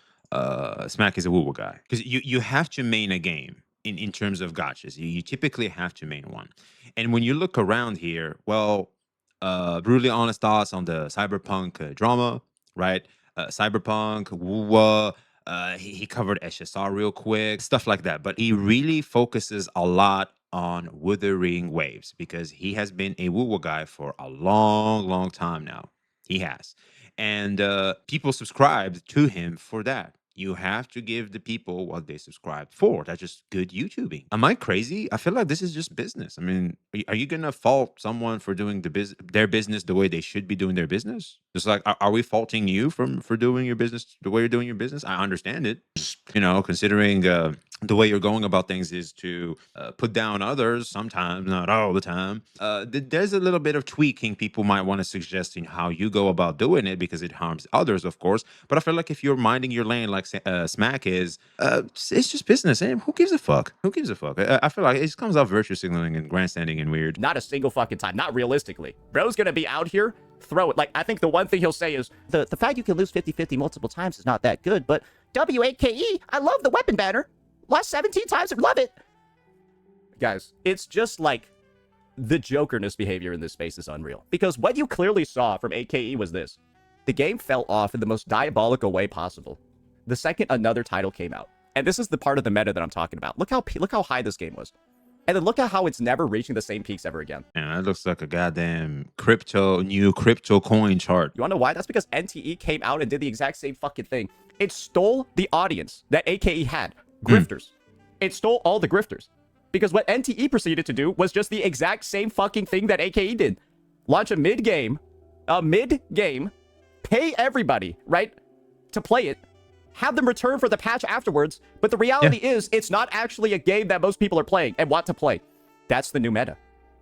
Smack is a wuwa guy. Because you have to main a game in terms of gachas. You typically have to main one. And when you look around here, well, brutally honest thoughts on the cyberpunk drama, right? Cyberpunk, wuwa, he covered SSR real quick, stuff like that. But he really focuses a lot on Wuthering Waves because he has been a wuwa guy for a long time now. He has. And people subscribed to him for that. You have to give the people what they subscribed for. That's just good YouTubing. Am I crazy? I feel like this is just business. I mean, are you gonna fault someone for doing their business the way they should be doing their business? Just like, are we faulting you for doing your business the way you're doing your business? I understand it. Just, considering the way you're going about things is to put down others sometimes, not all the time. There's a little bit of tweaking people might want to suggest in how you go about doing it because it harms others, of course. But I feel like if you're minding your lane like Smack is, it's just business. And who gives a fuck? Who gives a fuck? I feel like it just comes out virtue signaling and grandstanding and weird. Not a single fucking time. Not realistically. Bro's gonna be out here, throw it. Like, I think the one thing he'll say is, the fact you can lose 50-50 multiple times is not that good, but WAKE, I love the weapon banner. Lost 17 times and love it. Guys, it's just like the jokerness behavior in this space is unreal. Because what you clearly saw from AKE was this. The game fell off in the most diabolical way possible the second another title came out. And this is the part of the meta that I'm talking about. Look how high this game was. And then look at how it's never reaching the same peaks ever again. Yeah, that looks like a goddamn new crypto coin chart. You wanna know why? That's because NTE came out and did the exact same fucking thing. It stole the audience that AKE had. Grifters. It stole all the grifters. Because what NTE proceeded to do was just the exact same fucking thing that AKE did. Launch a mid-game, pay everybody, right, to play it, have them return for the patch afterwards, but the reality is it's not actually a game that most people are playing and want to play. That's the new meta.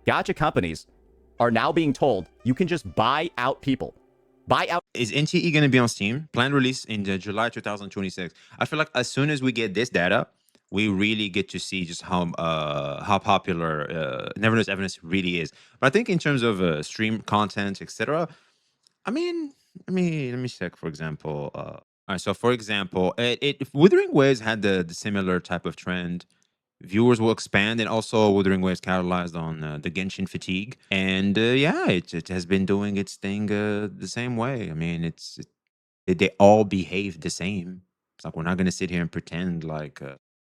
Gacha companies are now being told you can just buy out people. Buy out. Is NTE going to be on Steam? Planned release in July 2026. I feel like as soon as we get this data, we really get to see just how popular Never Knows Evidence really is. But I think in terms of stream content, etc., I mean, let me check, for example. All right, so for example, Wuthering Waves had the similar type of trend. Viewers will expand, and also Wuthering Waves capitalized on the Genshin fatigue. And yeah, it has been doing its thing the same way. I mean, they all behave the same. It's like we're not going to sit here and pretend like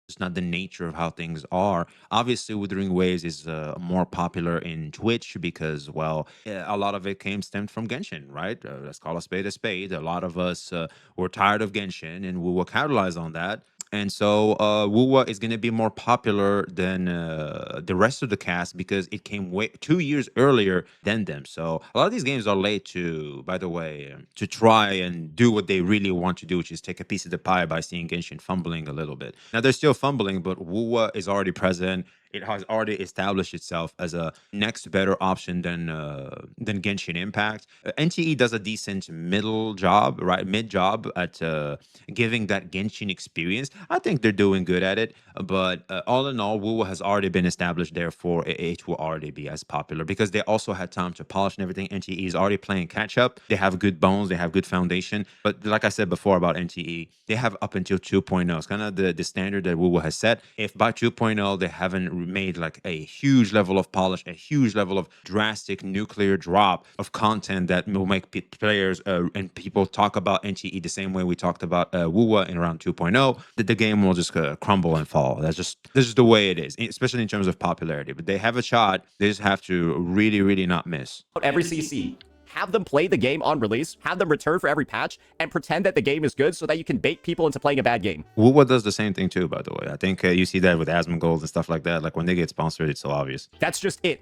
it's not the nature of how things are. Obviously, Wuthering Waves is more popular in Twitch because, well, a lot of it stemmed from Genshin, right? Let's call a spade a spade. A lot of us were tired of Genshin, and we will capitalize on that. And so wuwa is going to be more popular than the rest of the cast because it came 2 years earlier than them. So a lot of these games are late to, by the way, to try and do what they really want to do, which is take a piece of the pie by seeing Genshin fumbling a little bit. Now, they're still fumbling, but wuwa is already present. It has already established itself as a next better option than Genshin Impact. NTE does a decent mid job at giving that Genshin experience. I think they're doing good at it, but all in all, wuwa has already been established. Therefore, it will already be as popular because they also had time to polish and everything. NTE is already playing catch up. They have good bones. They have good foundation. But like I said before about NTE, they have up until 2.0. It's kind of the standard that wuwa has set. If by 2.0 they haven't made like a huge level of polish, a huge level of drastic nuclear drop of content that will make players and people talk about NTE the same way we talked about wuwa in around 2.0, that the game will just crumble and fall. That's just the way it is, especially in terms of popularity. But they have a shot. They just have to really, really not miss. Every CC. Have them play the game on release, have them return for every patch, and pretend that the game is good so that you can bait people into playing a bad game. wuwa does the same thing too, by the way. I think you see that with Asmongold and stuff like that. Like when they get sponsored, it's so obvious. That's just it.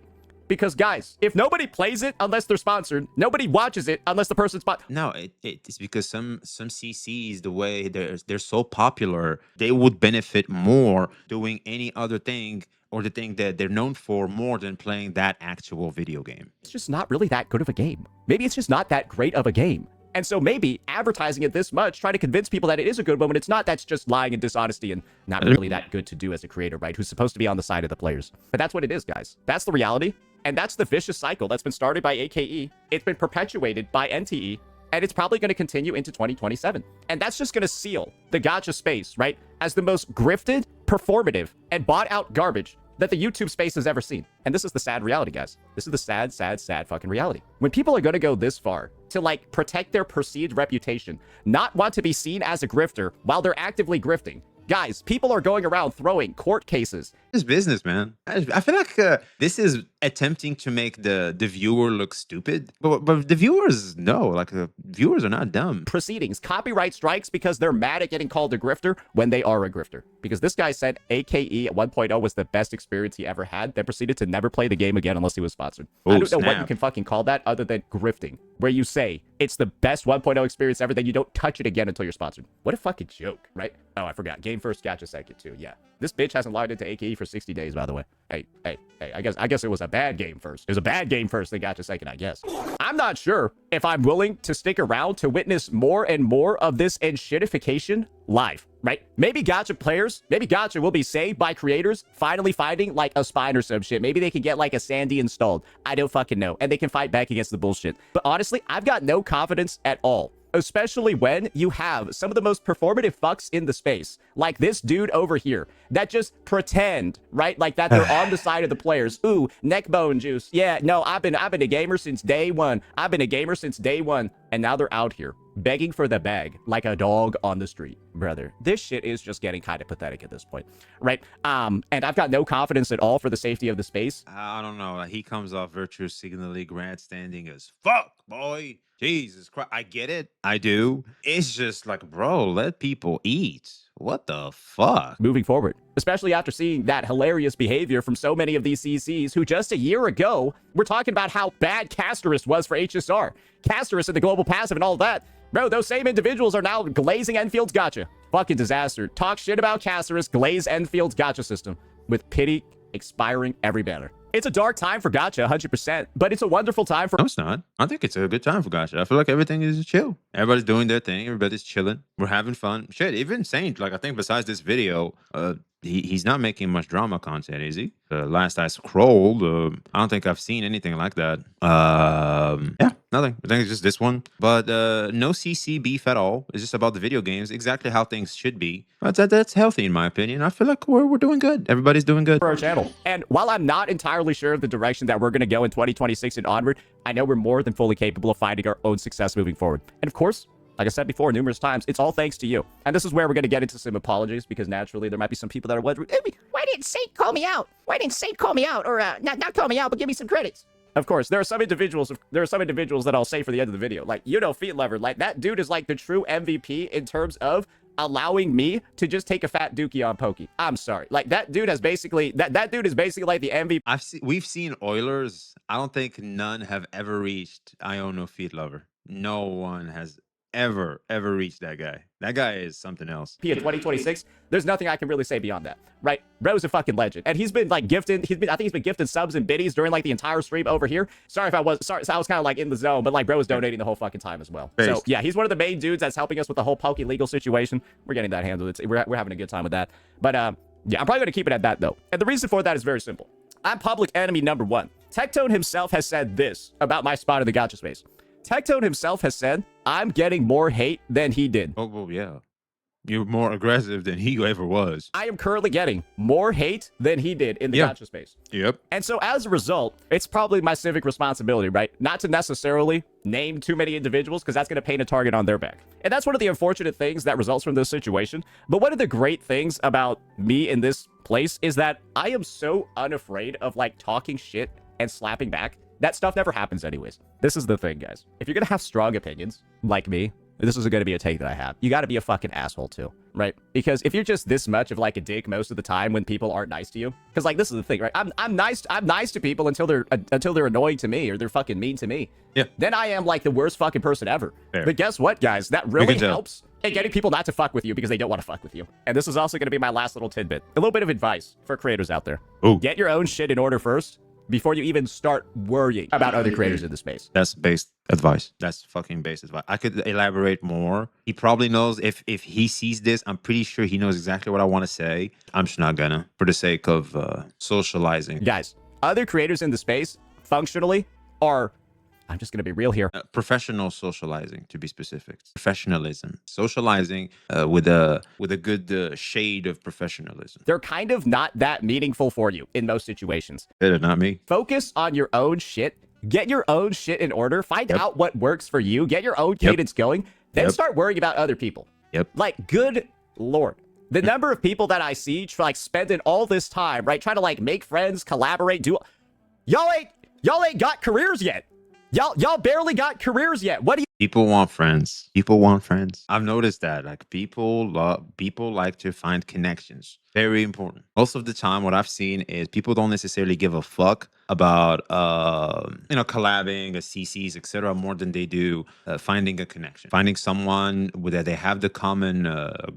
Because guys, if nobody plays it unless they're sponsored, nobody watches it unless the person's sponsored. No, it's because some CCs, the way they're so popular, they would benefit more doing any other thing or the thing that they're known for more than playing that actual video game. It's just not really that good of a game. Maybe it's just not that great of a game. And so maybe advertising it this much, trying to convince people that it is a good one when it's not, that's just lying and dishonesty and not really that good to do as a creator, right? Who's supposed to be on the side of the players. But that's what it is, guys. That's the reality. And that's the vicious cycle that's been started by AKE. It's been perpetuated by NTE. And it's probably going to continue into 2027. And that's just going to seal the gacha space, right, as the most grifted, performative, and bought out garbage that the YouTube space has ever seen. And this is the sad reality, guys. This is the sad, sad, sad fucking reality. When people are going to go this far to like protect their perceived reputation, not want to be seen as a grifter while they're actively grifting, guys, people are going around throwing court cases. It's business, man. I feel like this is attempting to make the viewer look stupid, but the viewers know, like the viewers are not dumb. Proceedings, copyright strikes because they're mad at getting called a grifter when they are a grifter. Because this guy said AKE at 1.0 was the best experience he ever had, then proceeded to never play the game again unless he was sponsored. Oh, I don't know what snap. you can fucking call that other than grifting, where you say it's the best 1.0 experience ever, then you don't touch it again until you're sponsored. What a fucking joke, right? Oh, I forgot. Game first, gacha second too. Yeah. This bitch hasn't logged into AKE for 60 days, by the way. Hey, I guess it was a bad game first. It was a bad game first, then gacha second, I guess. I'm not sure if I'm willing to stick around to witness more and more of this enshittification live, right? Maybe gacha players, maybe gacha will be saved by creators finally finding like a spine or some shit. Maybe they can get like a Sandy installed. I don't fucking know. And they can fight back against the bullshit. But honestly, I've got no confidence at all especially when you have some of the most performative fucks in the space, like this dude over here, that just pretend, right, like that they're on the side of the players. Ooh, neck bone juice. Yeah, no, I've been a gamer since day one. I've been a gamer since day one, and now they're out here begging for the bag like a dog on the street. Brother, this shit is just getting kind of pathetic at this point, right? And I've got no confidence at all for the safety of the space. I don't know. He comes off virtue signally grandstanding as fuck, boy. Jesus Christ. I get it. I do. It's just like, bro, let people eat. What the fuck? Moving forward, especially after seeing that hilarious behavior from so many of these CCs who just a year ago were talking about how bad Castorus was for HSR. Castorus and the global passive and all that. Bro, those same individuals are now glazing Enfield's gotcha. Fucking disaster. Talk shit about Castorus, glaze Enfield's gotcha system with pity expiring every banner. It's a dark time for gotcha, 100%, but it's a wonderful time for— No, it's not. I think it's a good time for gotcha. I feel like everything is chill. Everybody's doing their thing. Everybody's chilling. We're having fun. Shit, even Saint, like, I think besides this video, he's not making much drama content, is he? Last I scrolled, I don't think I've seen anything like that. Yeah, nothing. I think it's just this one. But no CC beef at all. It's just about the video games, exactly how things should be. But that's healthy in my opinion. I feel like we're doing good. Everybody's doing good. For our channel. And while I'm not entirely sure of the direction that we're going to go in 2026 and onward, I know we're more than fully capable of finding our own success moving forward. And of course, like I said before numerous times, it's all thanks to you. And this is where we're going to get into some apologies, because naturally there might be some people that are wondering, why didn't Saint call me out? Why didn't Saint call me out? Or not call me out, but give me some credits. Of course, there are some individuals that I'll say for the end of the video, like, you know, Feet Lover, like, that dude is like the true MVP in terms of allowing me to just take a fat dookie on Pokey. I'm sorry. Like, that dude has basically, that dude is basically like the MVP. We've seen Oilers. I don't think none have ever reached Iono Feet Lover. No one has ever reached that guy. That guy is something else. In 2026, there's nothing I can really say beyond that, right? Bro's a fucking legend, and he's been like gifted. I think he's been gifted subs and biddies during like the entire stream over here. Sorry, I was kind of like in the zone, but like bro was donating the whole fucking time as well. Based. So yeah, he's one of the main dudes that's helping us with the whole Poke legal situation. We're getting that handled. We're having a good time with that. But yeah, I'm probably gonna keep it at that though. And the reason for that is very simple. I'm public enemy number one. Tectone himself has said this about my spot in the gotcha space. Tectone himself has said, I'm getting more hate than he did. Oh, well, yeah. You're more aggressive than he ever was. I am currently getting more hate than he did in the gotcha space. Yep. And so as a result, it's probably my civic responsibility, right? Not to necessarily name too many individuals, because that's going to paint a target on their back. And that's one of the unfortunate things that results from this situation. But one of the great things about me in this place is that I am so unafraid of like talking shit and slapping back. That stuff never happens anyways. This is the thing, guys. If you're going to have strong opinions, like me, this is going to be a take that I have. You got to be a fucking asshole too, right? Because if you're just this much of like a dick most of the time when people aren't nice to you, because like this is the thing, right? I'm nice to people until they're annoying to me or they're fucking mean to me. Yeah. Then I am like the worst fucking person ever. Fair. But guess what, guys? That really helps in getting people not to fuck with you because they don't want to fuck with you. And this is also going to be my last little tidbit. A little bit of advice for creators out there. Ooh. Get your own shit in order first, before you even start worrying about other creators in the space. That's base advice. That's fucking base advice. I could elaborate more. He probably knows if he sees this, I'm pretty sure he knows exactly what I want to say. I'm just not gonna, for the sake of socializing. Guys, other creators in the space, functionally, are, I'm just gonna be real here. Professional socializing, to be specific. Professionalism. Socializing with a good shade of professionalism. They're kind of not that meaningful for you in most situations. They're not me. Focus on your own shit. Get your own shit in order. Find out what works for you. Get your own cadence going. Then start worrying about other people. Like, good Lord. The number of people that I see like spending all this time, right, trying to like make friends, collaborate, do... Y'all ain't got careers yet. Y'all barely got careers yet. What do you... People want friends. People want friends. I've noticed that. Like, people like to find connections. Very important. Most of the time, what I've seen is people don't necessarily give a fuck about, collabing, CCs, etc., more than they do finding a connection. Finding someone that they have the common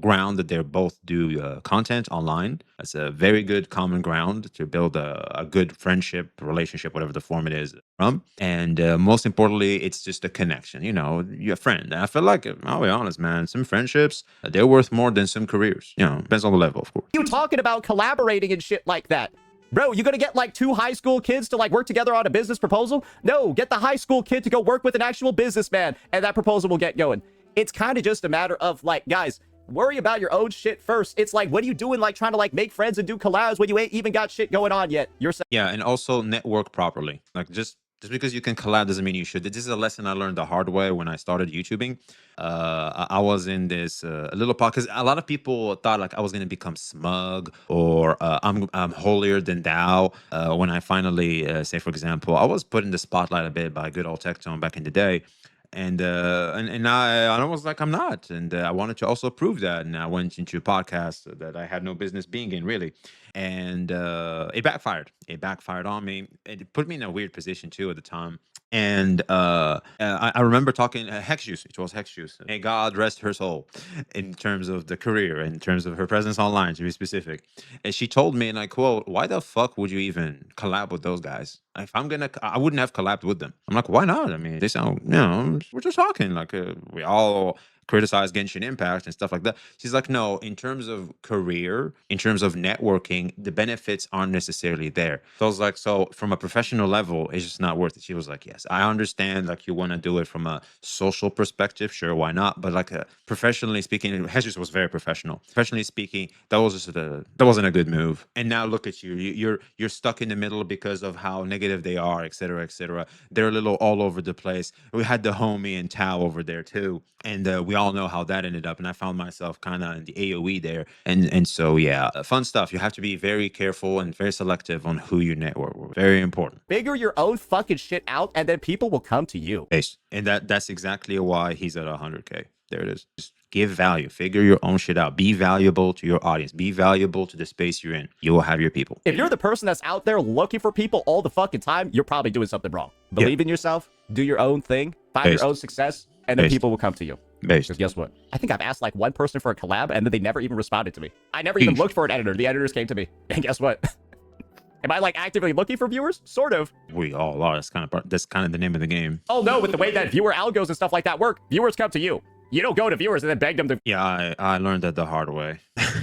ground that they both do content online. That's a very good common ground to build a good friendship, relationship, whatever the form it is from. And most importantly, it's just a connection. You know, you're a friend. And I feel like, I'll be honest, man, some friendships, they're worth more than some careers. You know, depends on the level, of course. You talking about collaborating and shit like that? Bro, you gonna get like 2 high school kids to like work together on a business proposal? No, get the high school kid to go work with an actual businessman and that proposal will get going. It's kind of just a matter of like, guys, worry about your own shit first. It's like, what are you doing, like trying to like make friends and do collabs when you ain't even got shit going on yet? Yeah, and also network properly. Like just because you can collab doesn't mean you should. This is a lesson I learned the hard way when I started YouTubing. I was in this little pod because a lot of people thought like I was gonna become smug or I'm holier than thou. When I finally say, for example, I was put in the spotlight a bit by good old Tech Tone back in the day. And I was like, I'm not, and I wanted to also prove that, and I went into podcasts that I had no business being in, really, and it backfired. It backfired on me. It put me in a weird position too at the time. And I remember talking Hex Juice. It was Hex Juice. May God rest her soul, in terms of the career, in terms of her presence online, to be specific. And she told me, and I quote, "Why the fuck would you even collab with those guys? If I'm gonna, I wouldn't have collabed with them." I'm like, "Why not? I mean, they sound, we're just talking. Like, we all criticize Genshin Impact and stuff like that." She's like, "No, in terms of career, in terms of networking, the benefits aren't necessarily there." So I was like, "So from a professional level, it's just not worth it." She was like, "Yes, I understand. Like, you want to do it from a social perspective, sure, why not? But like, professionally speaking, Jesus was very professional. Professionally speaking, that was just that wasn't a good move. And now look at you. You're stuck in the middle because of how negative they are, et cetera, et cetera. They're a little all over the place. We had the homie and Tao over there too, and we all know how that ended up. And I found myself kind of in the AOE there, and so yeah, fun stuff. You have to be very careful and very selective on who you network with. Very important. Figure your own fucking shit out, and then people will come to you. And that's exactly why he's at 100K. There it is. Just give value. Figure your own shit out. Be valuable to your audience. Be valuable to the space you're in. You will have your people. If you're the person that's out there looking for people all the fucking time, you're probably doing something wrong. Believe in yourself. Do your own thing. Find your own success, and then people will come to you. Because guess what? I think I've asked like one person for a collab, and then they never even responded to me. I never even looked for an editor. The editors came to me. And guess what? Am I like actively looking for viewers? Sort of. We all are. That's kind of the name of the game. Oh no, with the way that viewer algos and stuff like that work, viewers come to you. You don't go to viewers and then beg them to... Yeah, I learned that the hard way.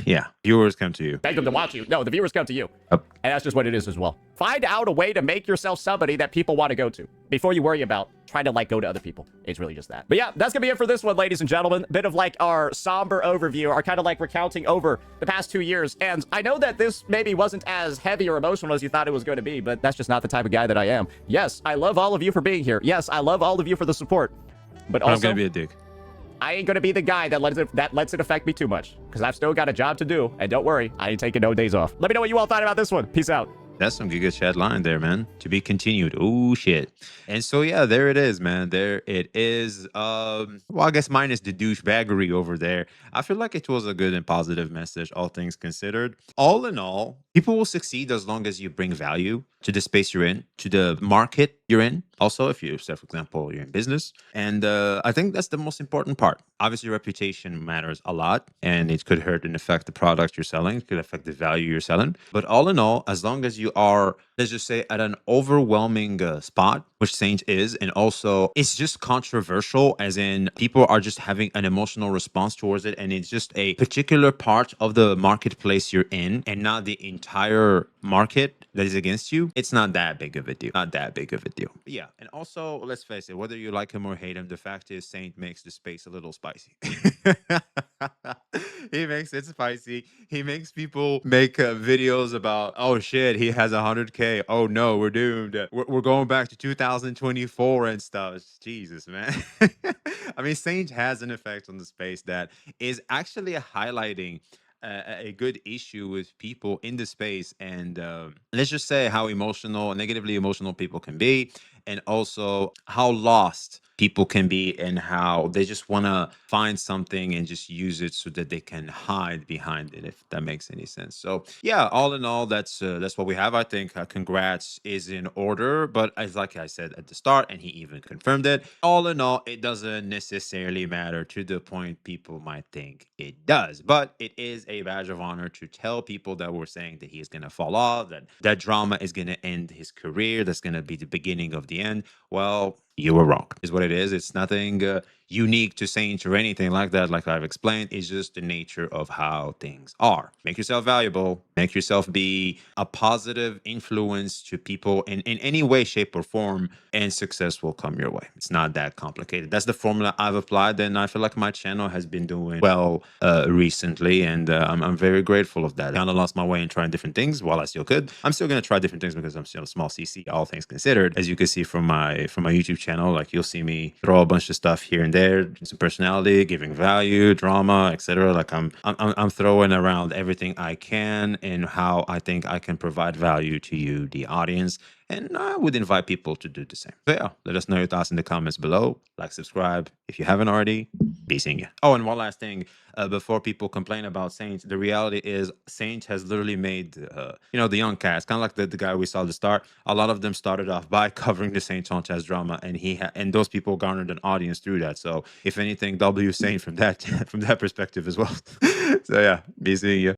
Yeah, viewers come to you. Beg them to watch you. No, the viewers come to you. And that's just what it is as well. Find out a way to make yourself somebody that people want to go to before you worry about trying to like go to other people. It's really just that. But yeah, that's gonna be it for this one, ladies and gentlemen. Bit of like our somber overview, our kind of like recounting over the past 2 years. And I know that this maybe wasn't as heavy or emotional as you thought it was going to be, but that's just not the type of guy that I am. Yes, I love all of you for being here. Yes, I love all of you for the support. But also, I'm gonna be a dick. I ain't gonna be the guy that lets it affect me too much, because I've still got a job to do. And don't worry, I ain't taking no days off. Let me know what you all thought about this one. Peace out. That's some Giga Chat line there, man. To be continued. Oh shit. And so yeah, there it is, man. There it is. Well, I guess minus the douchebaggery over there. I feel like it was a good and positive message, all things considered. All in all, people will succeed as long as you bring value to the space you're in, to the market you're in. Also, if you, say, for example, you're in business. And I think that's the most important part. Obviously, reputation matters a lot, and it could hurt and affect the product you're selling. It could affect the value you're selling. But all in all, as long as you are, let's just say, at an overwhelming spot, which Saint is, and also it's just controversial, as in people are just having an emotional response towards it, and it's just a particular part of the marketplace you're in, and not the entire market that is against you. It's not that big of a deal. Not that big of a deal. But yeah, and also, let's face it, whether you like him or hate him, the fact is Saint makes the space a little spicy. He makes it spicy. He makes people make videos about, oh shit, he has 100K. Oh no, we're doomed. We're going back to 2024 and stuff. Jesus, man. I mean, Saint has an effect on the space that is actually highlighting a good issue with people in the space, and let's just say how negatively emotional people can be, and also how lost people can be, and how they just want to find something and just use it so that they can hide behind it, if that makes any sense. So yeah, all in all, that's what we have. I think congrats is in order, but as like I said at the start, and he even confirmed it, all in all, it doesn't necessarily matter to the point people might think it does, but it is a badge of honor to tell people that we're saying that he is going to fall off, that drama is going to end his career, that's going to be the beginning of the end. Well, you were wrong. Is what it is. It's nothing unique to Saint or anything like that. Like I've explained, it's just the nature of how things are. Make yourself valuable. Make yourself be a positive influence to people in any way, shape, or form, and success will come your way. It's not that complicated. That's the formula I've applied, and I feel like my channel has been doing well recently, and I'm very grateful of that. I kind of lost my way in trying different things while I still could. I'm still gonna try different things because I'm still a small CC, all things considered. As you can see from my YouTube channel, like you'll see me throw a bunch of stuff here and there, some personality, giving value, drama, etc. Like I'm throwing around everything I can and how I think I can provide value to you, the audience. And I would invite people to do the same. So yeah, let us know your thoughts in the comments below. Like, subscribe if you haven't already. Be seeing you. Oh, and one last thing, before people complain about Saint, the reality is Saint has literally made, the young cast, kind of like the guy we saw at the start. A lot of them started off by covering the Saintontas drama, and and those people garnered an audience through that. So if anything, W Saint from that perspective as well. So yeah, be seeing you.